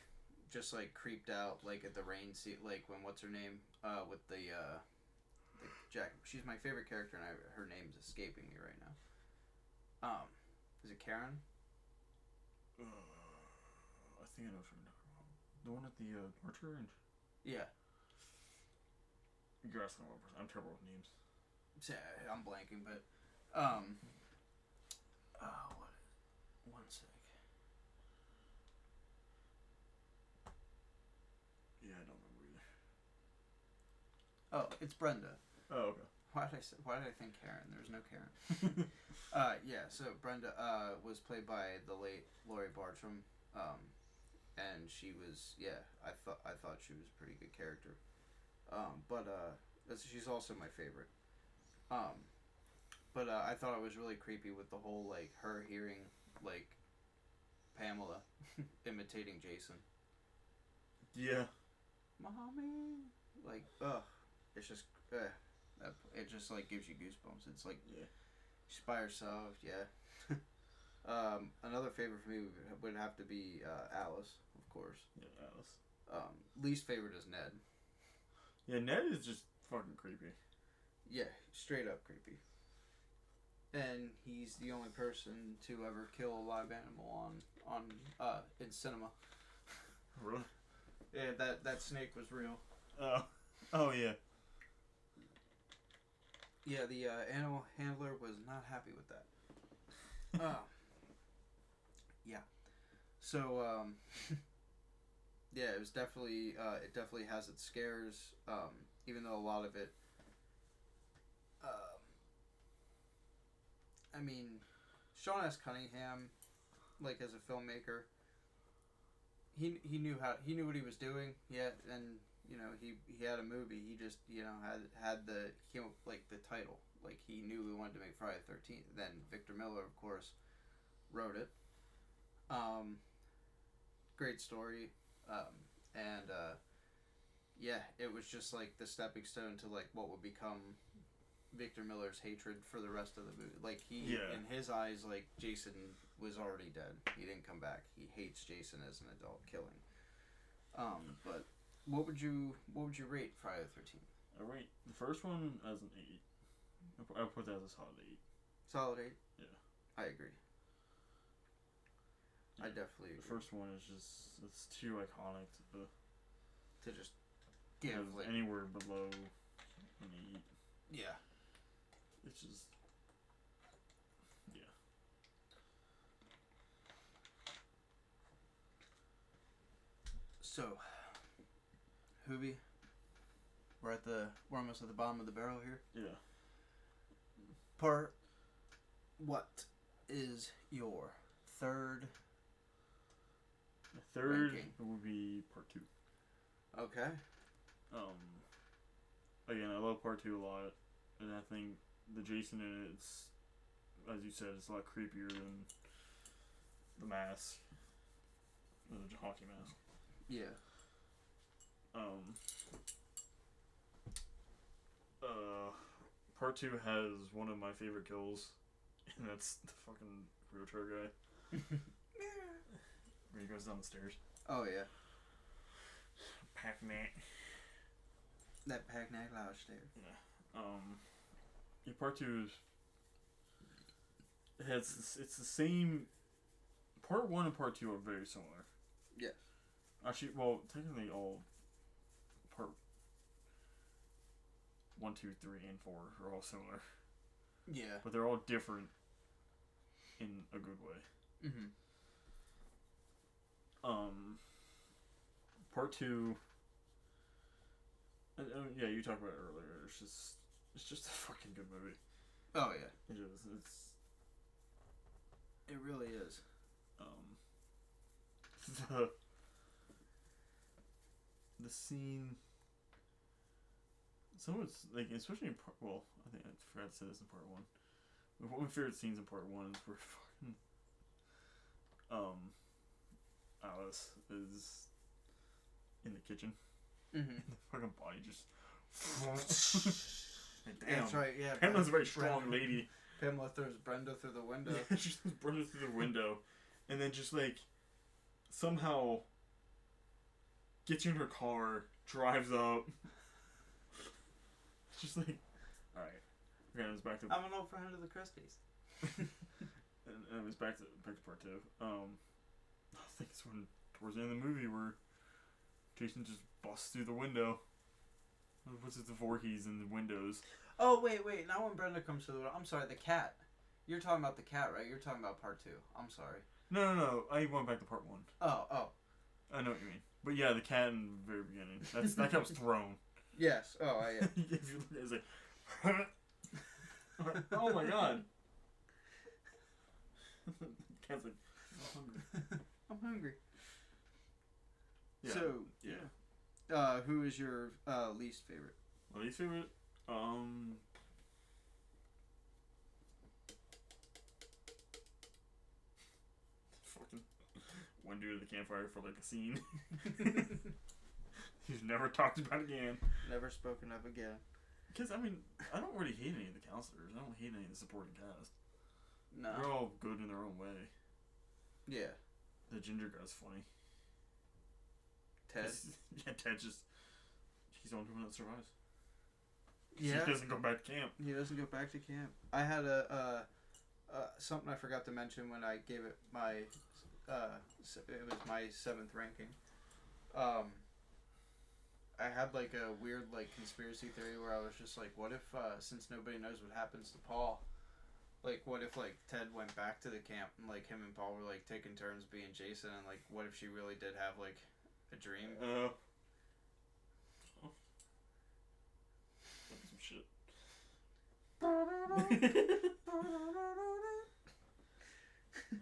just like creeped out like at the rain scene, like when what's her name with the Jack. She's my favorite character, and her name's escaping me right now. Is it Karen? I think I know what you're talking about. The one at the Archer Range? Yeah. You're asking one person. I'm terrible with names. I'm blanking, but one sec. Yeah, I don't remember either. Oh, it's Brenda. Oh, okay. Why did I think Karen? There's no Karen. Yeah, so Brenda was played by the late Laurie Bartram, and she was I thought she was a pretty good character, but she's also my favorite. But I thought it was really creepy with the whole like her hearing like Pamela imitating Jason. Yeah. Mommy, like it's just it just like gives you goosebumps. It's like she's by herself. Yeah. Another favorite for me would have to be Alice, of course. Yeah, Alice. Least favorite is Ned. Yeah, Ned is just fucking creepy. Yeah, straight up creepy. And he's the only person to ever kill a live animal on in cinema. Really? Yeah, that snake was real. Oh yeah. Yeah, the animal handler was not happy with that. Yeah. So yeah, it was definitely it definitely has its scares. Even though a lot of it. I mean, Sean S. Cunningham, like as a filmmaker, he knew what he was doing. Yeah, and You know, he had a movie. He just, you know, had the title. Like, he knew he wanted to make Friday the 13th. Then Victor Miller, of course, wrote it. Great story. And yeah, it was just like the stepping stone to like what would become Victor Miller's hatred for the rest of the movie. Like, in his eyes, like, Jason was already dead. He didn't come back. He hates Jason as an adult, killing. But what would you rate Friday the 13th? I rate the first one as an 8. I would put that as a solid 8. Solid 8? Yeah. I agree. Yeah. I definitely agree. The first one is just, it's too iconic to just give, like, anywhere below an 8. Yeah. It's just, yeah. So, Hoobie, we're almost at the bottom of the barrel here. Yeah. What is your third? The third ranking? would be part 2. Okay. Again, I love part 2 a lot, and I think the Jason in it's, as you said, it's a lot creepier than the mask, the hockey mask. Yeah. Part 2 has one of my favorite kills, and that's the fucking wheelchair guy. Where he goes down the stairs. Oh, yeah. Pac-Man. That Pac-Man loud stairs. Yeah. Yeah, part 2 is... It's the same... Part 1 and part 2 are very similar. Yes. Actually, well, technically all... Part 1, 2, 3, and 4 are all similar. Yeah. But they're all different in a good way. Mm-hmm. Part 2... yeah, you talked about it earlier. It's just a fucking good movie. Oh, yeah. It is. It really is. The scene... Some of it's, like, especially in part... Well, I think I forgot to say this in part 1. One of my favorite scenes in part 1 is where fucking... Alice is in the kitchen. Mm-hmm. And the fucking body just... Like, damn. That's right, yeah. Pamela's a very strong lady. Pamela throws Brenda through the window. Yeah, she throws Brenda through the window. And then just, like, somehow gets in her car, drives up. It's just like, alright. Okay, it was back to... I'm an old friend of the Christies. and it was back to part 2. I think it's when, towards the end of the movie, where Jason just busts through the window. What's it, the Voorhees in the windows? Oh, wait. Not when Brenda comes to the window. I'm sorry, the cat. You're talking about the cat, right? You're talking about part 2. I'm sorry. No. I went back to part 1. Oh. I know what you mean. But yeah, the cat in the very beginning. That cat was thrown. Yes. Oh, yeah. If you look at it, it's like... oh my god. The cat's like, I'm hungry. I'm hungry. Yeah. So, yeah. Who is your least favorite? My least favorite? Fucking one dude at the campfire for like a scene. He's never talked about again. Never spoken of again. Because, I mean, I don't really hate any of the counselors. I don't hate any of the supporting cast. No. They're all good in their own way. Yeah. The ginger guy's funny. Ted? Yeah, Ted just... He's the only one that survives. Yeah. He doesn't go back to camp. He doesn't go back to camp. I had something I forgot to mention when I gave it my... it was my 7th ranking. I had like a weird like conspiracy theory where I was just like, what if since nobody knows what happens to Paul, like what if like Ted went back to the camp and like him and Paul were like taking turns being Jason, and like what if she really did have like a dream? That'd be some shit. I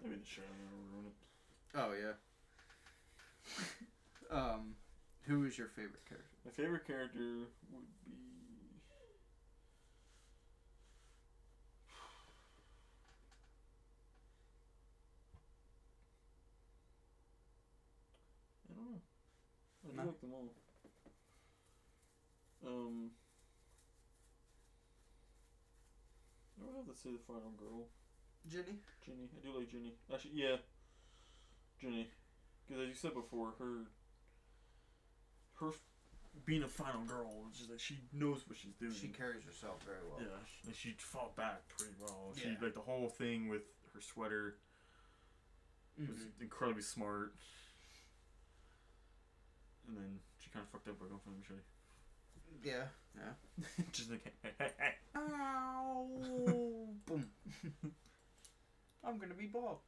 mean, the show never ruin it. Oh yeah. Who is your favorite character? My favorite character would be. I don't know. I do like them all. I would have to say the final girl. Ginny? Ginny. I do like Ginny. Actually, yeah. Ginny. Because as you said before, her being a final girl, it's just like she knows what she's doing. She carries herself very well. Yeah, she fought back pretty well. Yeah. She like the whole thing with her sweater was incredibly smart. And then she kind of fucked up by going for the machete. Yeah. Just like, ow, boom. I'm gonna be bald.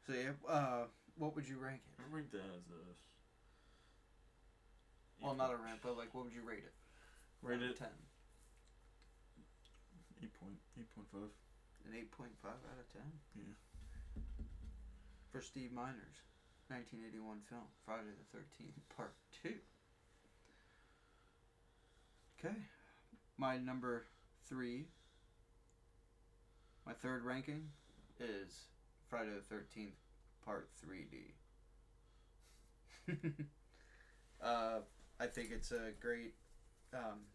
So yeah, what would you rank it? I rank that as a. Well, not a rank, but like, what would you rate it? Rate it 10. 8.5. An 8.5 out of 10. Yeah. For Steve Miner's 1981 film, Friday the 13th, Part 2. Okay. My number 3. My third ranking is Friday the 13th, Part 3D. I think it's a great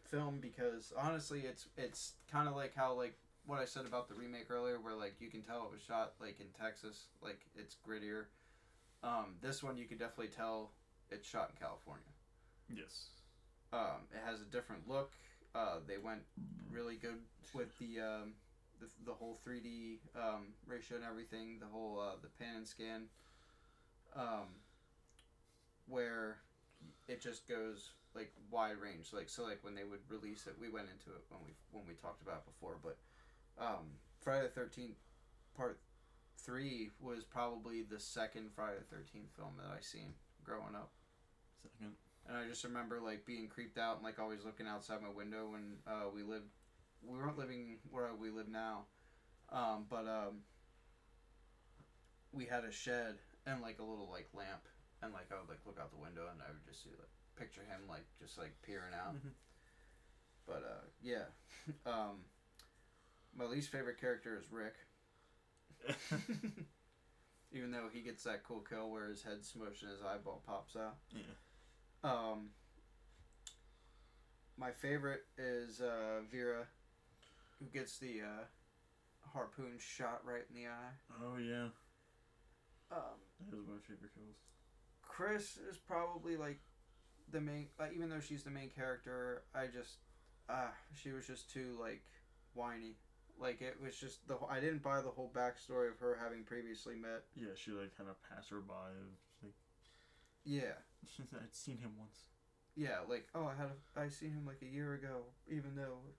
film because honestly, it's kind of like how like what I said about the remake earlier, where like you can tell it was shot like in Texas, like it's grittier. This one you could definitely tell it's shot in California. Yes. It has a different look. They went really good with the whole 3D ratio and everything. The whole the pan and scan, where it just goes like wide range. Like so, like when they would release it, we went into it when we talked about it before. But Friday the 13th Part 3 was probably the second Friday the 13th film that I seen growing up. Second. And I just remember like being creeped out and like always looking outside my window when we weren't living where we live now, but we had a shed and like a little like lamp, and like I would like look out the window and I would just see like picture him like just like peering out. Mm-hmm. But yeah, my least favorite character is Rick. Even though he gets that cool kill where his head smushed and his eyeball pops out. Yeah. My favorite is Vera, who gets the harpoon shot right in the eye. Oh yeah. That was my favorite kills. Chris is probably like the main, even though she's the main character, she was just too like whiny. Like it was just I didn't buy the whole backstory of her having previously met. Yeah, she like kind of passed her by. Like, yeah. I'd seen him once. Yeah, like I seen him like a year ago, even though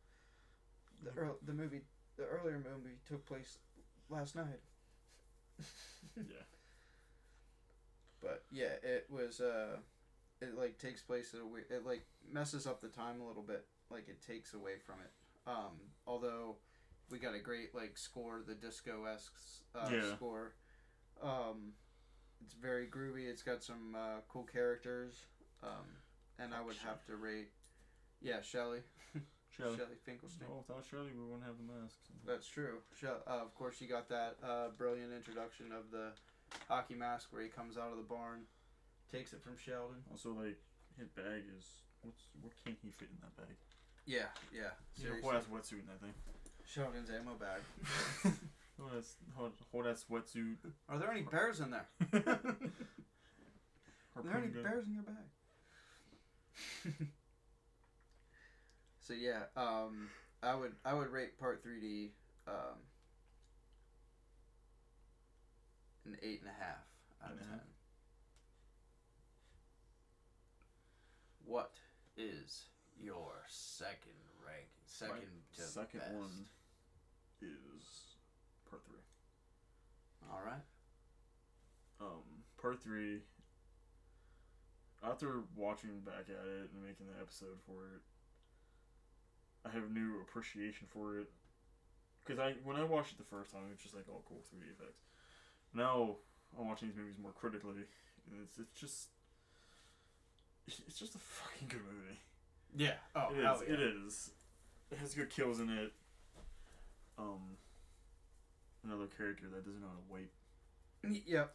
the earlier movie took place last night. Yeah. But yeah, it was it like takes place at a weird, it like messes up the time a little bit, like it takes away from it. Although we got a great like score, the disco-esque score. It's very groovy. It's got some cool characters. And I would have to rate, Shelley. Shelley Finkelstein. Oh, without Shelley, we wouldn't have the mask. So. That's true. Of course, you got that brilliant introduction of the hockey mask where he comes out of the barn, takes it from Sheldon. Also, like, his bag is... What can he fit in that bag? Yeah. Seriously. Whole ass wetsuit in that thing. Sheldon's ammo bag. Whole ass wetsuit. Are there any bears in there? Are there any bears in your bag? So yeah, I would rate Part 3D an 8.5 out of 10. What is your second ranking? Second one is Part 3. All right. Part 3. After watching back at it and making the episode for it, I have new appreciation for it. Because when I watched it the first time, it's just like all cool 3D effects. Now I'm watching these movies more critically, and it's just it's just a fucking good movie. Yeah. Oh, it is. hell yeah. It is. It has good kills in it. Another character that doesn't know how to wait. Yep.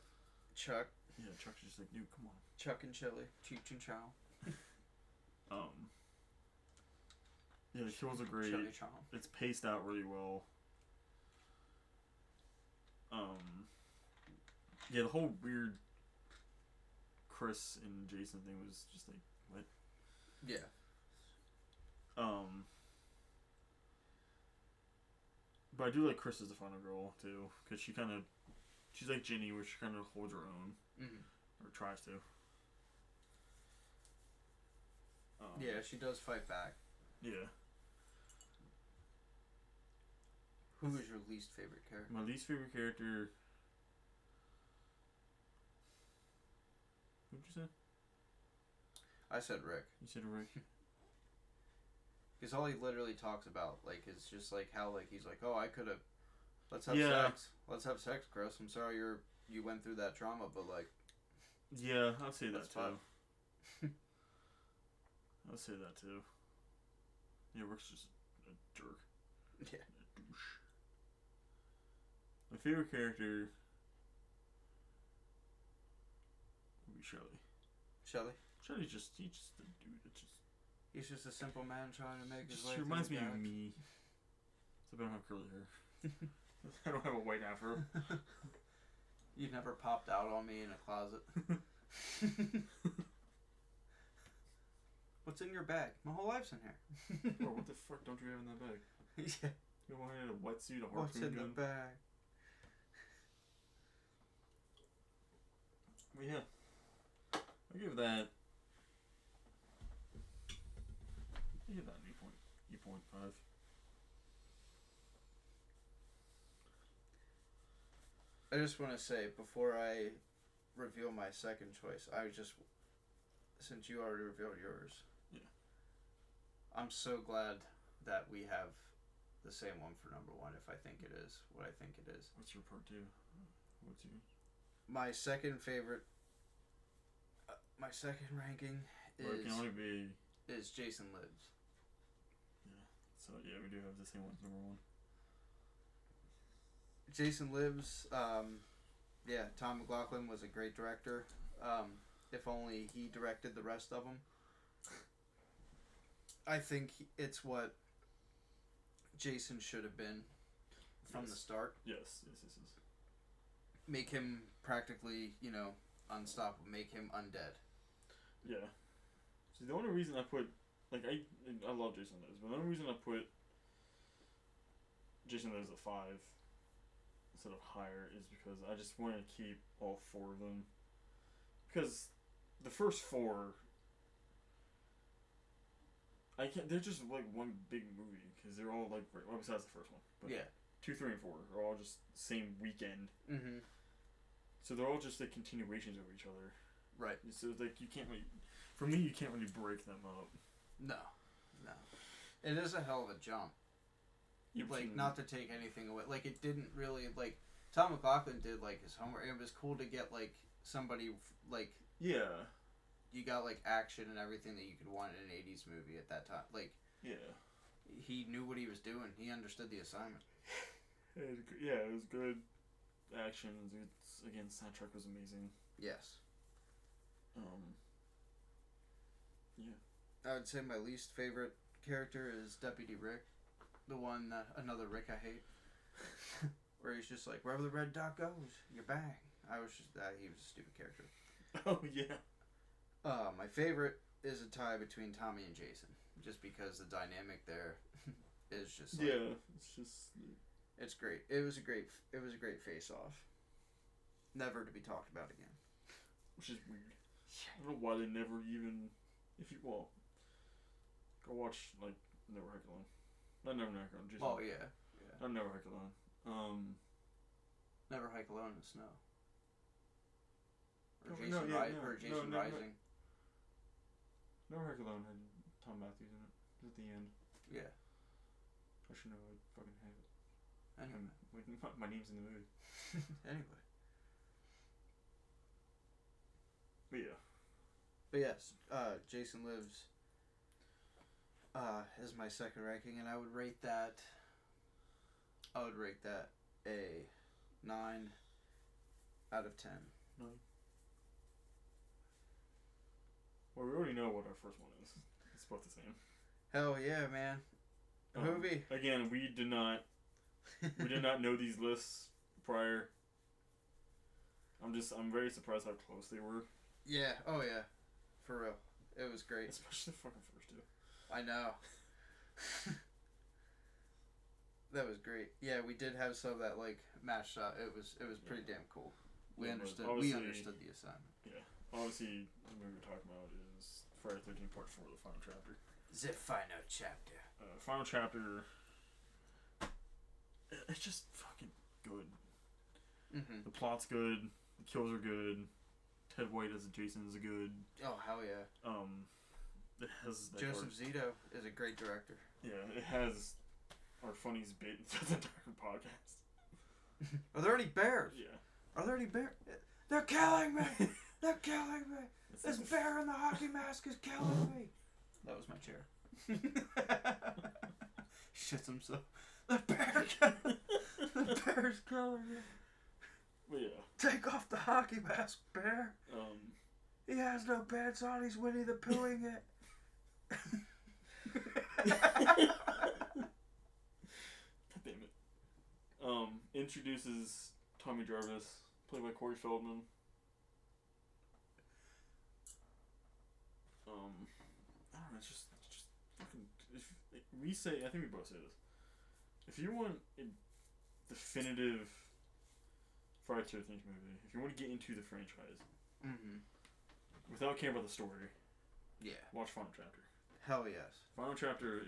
Chuck. Yeah, Chuck's just like, dude, come on. Chuck and Chili. Cheech and Chow. Yeah, the kills are great. Chili Chow. It's paced out really well. Yeah, the whole weird Chris and Jason thing was just like, what? Yeah. But I do like Chris as the final girl too, because she's like Ginny, where she kind of holds her own, or tries to. Yeah, she does fight back. Yeah. Who is your least favorite character? My least favorite character. Who'd you say? I said Rick. You said Rick. Because all he literally talks about, like, is just like how, like, he's like, oh, I could have. Let's have sex. Let's have sex, Chris. I'm sorry you went through that trauma, but like. Yeah, I'll say that too. Fun. I'll say that too. Yeah, Rick's just a jerk. Yeah. A douche. My favorite character would be Shelly. Shelly's just a dude. It's just. He's just a simple man trying to make his way. She reminds me of me. Except I don't have curly hair. I don't have a white afro. You never popped out on me in a closet. What's in your bag? My whole life's in here. Bro, what the fuck don't you have in that bag? Yeah. You wanted a wetsuit, a harpoon What's in gun? the bag? Well, yeah. I give that an 8.5. I just want to say, before I reveal my second choice, since you already revealed yours, yeah, I'm so glad that we have the same one for number one, if I think it is what I think it is. What's your part two? What's yours? My second favorite, my second ranking it can only be... is Jason Lives. Yeah, so yeah, we do have the same one as number one. Jason Lives, yeah, Tom McLaughlin was a great director. If only he directed the rest of them. I think it's what Jason should have been from the start. Yes. Make him practically, unstoppable. Make him undead. Yeah. See, the only reason I put, like, I love Jason Lives, but the only reason I put Jason Lives at 5 instead of higher is because I just wanted to keep all 4 of them. Because the first 4, they're just like one big movie, because they're all like, well, besides the first one. But yeah. 2, 3, and 4 are all just same weekend. Mm-hmm. So they're all just like continuations of each other. Right. So like you can't really, for me, you can't really break them up. No. It is a hell of a jump. Not to take anything away. Like, it didn't really, like, Tom McLaughlin did, like, his homework. It was cool to get, like, somebody, like... Yeah. You got, like, action and everything that you could want in an 80s movie at that time. Like... Yeah. He knew what he was doing. He understood the assignment. Yeah, it was good action. Again, soundtrack was amazing. Yes. Yeah. I would say my least favorite character is Deputy Rick. The one, another Rick I hate. Where he's just like, wherever the red dot goes, you bang. He was a stupid character. Oh, yeah. My favorite is a tie between Tommy and Jason. Just because the dynamic there is just like... Yeah, it's just... It's great. It was a great face-off. Never to be talked about again. Which is weird. I don't know why they never even... go watch, like, Never Hike Alone. Not Never Hike Alone, Jason. Oh, yeah. Not Never Hike Alone. Never Hike Alone in the Snow. Or Jason Rising. Never Hike Alone had Tom Matthews in it. It was at the end. Yeah. I should know I'd fucking have it. Anyway. My name's in the movie. Anyway. But yeah. But yes, Jason Lives is my second ranking, and I would rate that a 9 out of 10. 9. Well, we already know what our first one is. It's both the same. Hell yeah, man. Movie. Again, we did not know these lists prior. I'm very surprised how close they were. Yeah. Oh yeah. For real. It was great. Especially the fucking first two. I know. That was great. Yeah, we did have some of that like match shot. It was pretty damn cool. We understood the assignment. Yeah. Obviously, the movie we're talking about is Friday the 13th Part 4, the final chapter. The final chapter. Final chapter. It's just fucking good. Mm-hmm. The plot's good. The kills are good. Ted White as Jason is good. Oh hell yeah. It has Joseph Zito is a great director. Yeah, it has our funniest bit in the entire podcast. Are there any bears? Yeah. Are there any bears? They're killing me! They're killing me! This bear in the hockey mask is killing me! That was my chair. Shits himself. The bear's killing me. But yeah. Take off the hockey mask, bear. He has no pants on. He's Winnie the Poohing it. God damn it. Introduces Tommy Jarvis, played by Corey Feldman. I don't know, it's just fucking. I think we both say this. If you want a definitive Friday the 13th movie, if you want to get into the franchise, without caring about the story, watch Final Chapter. Hell yes. Final Chapter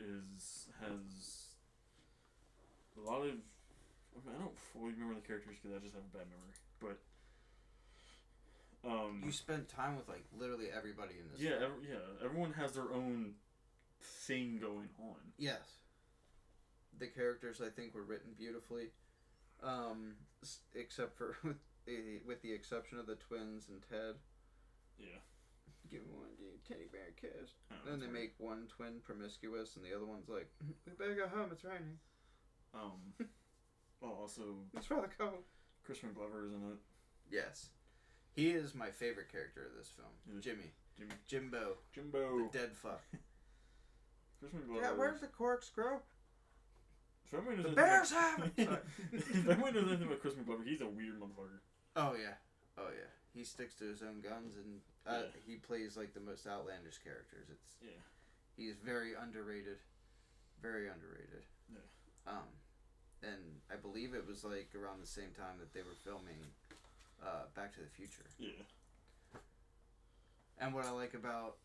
has a lot of. I don't fully remember the characters because I just have a bad memory, but. You spend time with like literally everybody in this. Everyone has their own thing going on. Yes. The characters I think were written beautifully, except for with the exception of the twins and Ted. Yeah. Give one teddy bear kiss. Then they make one twin promiscuous and the other one's like, we better go home. It's raining. Well, also. It's rather cold. Crispin Glover is in it. Yes. He is my favorite character of this film. Jimbo. The dead fuck. Crispin Glover. Yeah, where's the corkscrew? The bears have it! If anyone knows anything about Crispin Glover, he's a weird motherfucker. Oh, yeah. He sticks to his own guns and he plays like the most outlandish characters. He's very underrated. Very underrated. Yeah. And I believe it was like around the same time that they were filming Back to the Future. Yeah. And what I like about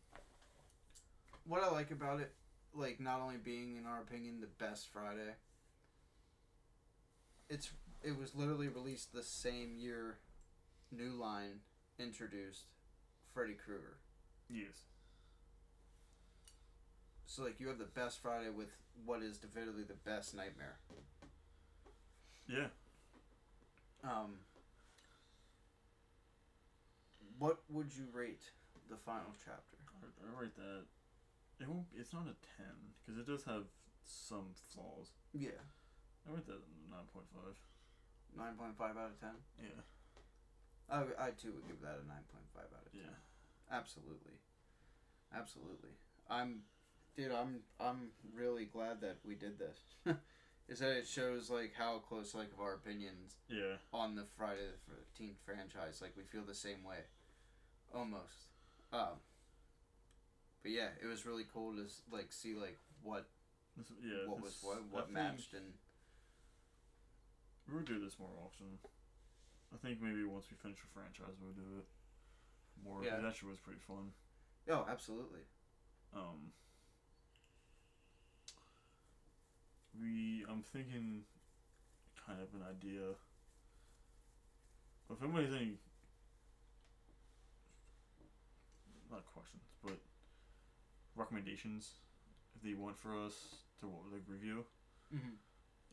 it, like not only being in our opinion the best Friday, it was literally released the same year New Line introduced Freddy Krueger. Yes. So like you have the best Friday with what is definitively the best Nightmare. Yeah. What would you rate the final chapter? I rate that. It's not a 10 because it does have some flaws. Yeah. I rate that 9.5. 9.5 out of 10. Yeah. I too would give that a 9.5 out of 10. Yeah. Absolutely. I'm really glad that we did this. Is that it shows like how close like of our opinions on the Friday the 13th franchise, like we feel the same way almost. But yeah, it was really cool to like see like what matched, and we would do this more often. I think maybe once we finish the franchise we'll do it more. Yeah. That shit was pretty fun. Oh, absolutely. I'm thinking kind of an idea. If anybody's any, not questions, but recommendations, if they want for us to like review,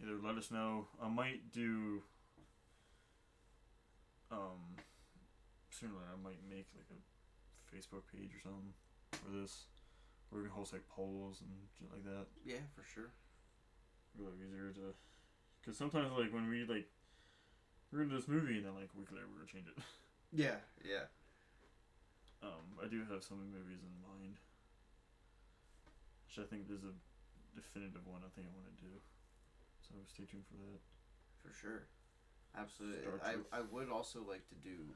either let us know. I might do. Sooner I might make like a Facebook page or something for this, where we can host like polls and shit like that. Yeah, for sure. Really easier to, because sometimes like when we like we're into this movie and then like a week later we're gonna change it. Yeah, yeah. I do have some movies in mind, which I think is a definitive one. I think I want to do, so stay tuned for that. For sure, absolutely. I would also like to do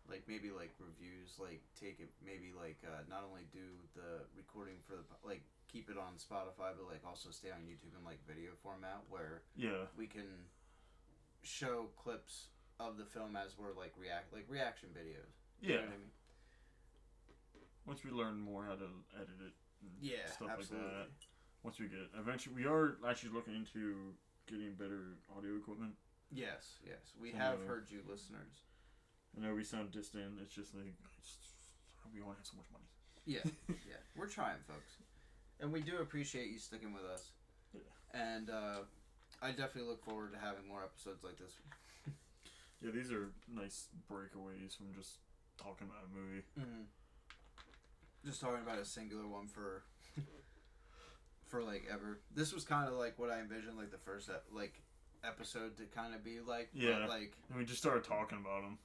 like maybe like reviews, like take it maybe like not only do the recording for the like keep it on Spotify, but like also stay on YouTube in like video format where we can show clips of the film as we're like reaction videos. You know what I mean? Once we learn more how to edit it and stuff absolutely. like that. Once we get it. Eventually, we are actually looking into getting better audio equipment. Yes. We have heard you, listeners. I know we sound distant. It's just like, we only have so much money. Yeah. We're trying, folks. And we do appreciate you sticking with us. Yeah. And I definitely look forward to having more episodes like this. Yeah, these are nice breakaways from just talking about a movie. Mm-hmm. Just talking about a singular one for like ever. This was kind of like what I envisioned, like the first episode to kind of be like. Yeah. But, like, and we just started talking about them.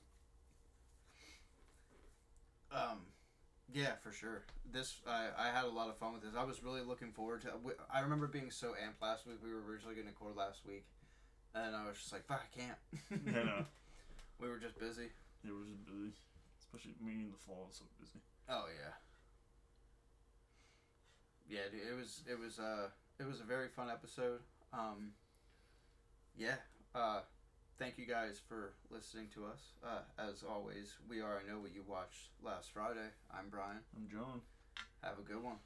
Yeah, for sure. This I had a lot of fun with this. I was really looking forward to. I remember being so amped last week. We were originally going to record last week, and I was just like, "Fuck, I can't." Yeah, no. We were just busy. Yeah, we were just busy, especially me in the fall. Is so busy. Oh yeah. Yeah, dude, it was a very fun episode. Thank you guys for listening to us. As always, we are I Know What You Watched Last Friday. I'm Brian. I'm John. Have a good one.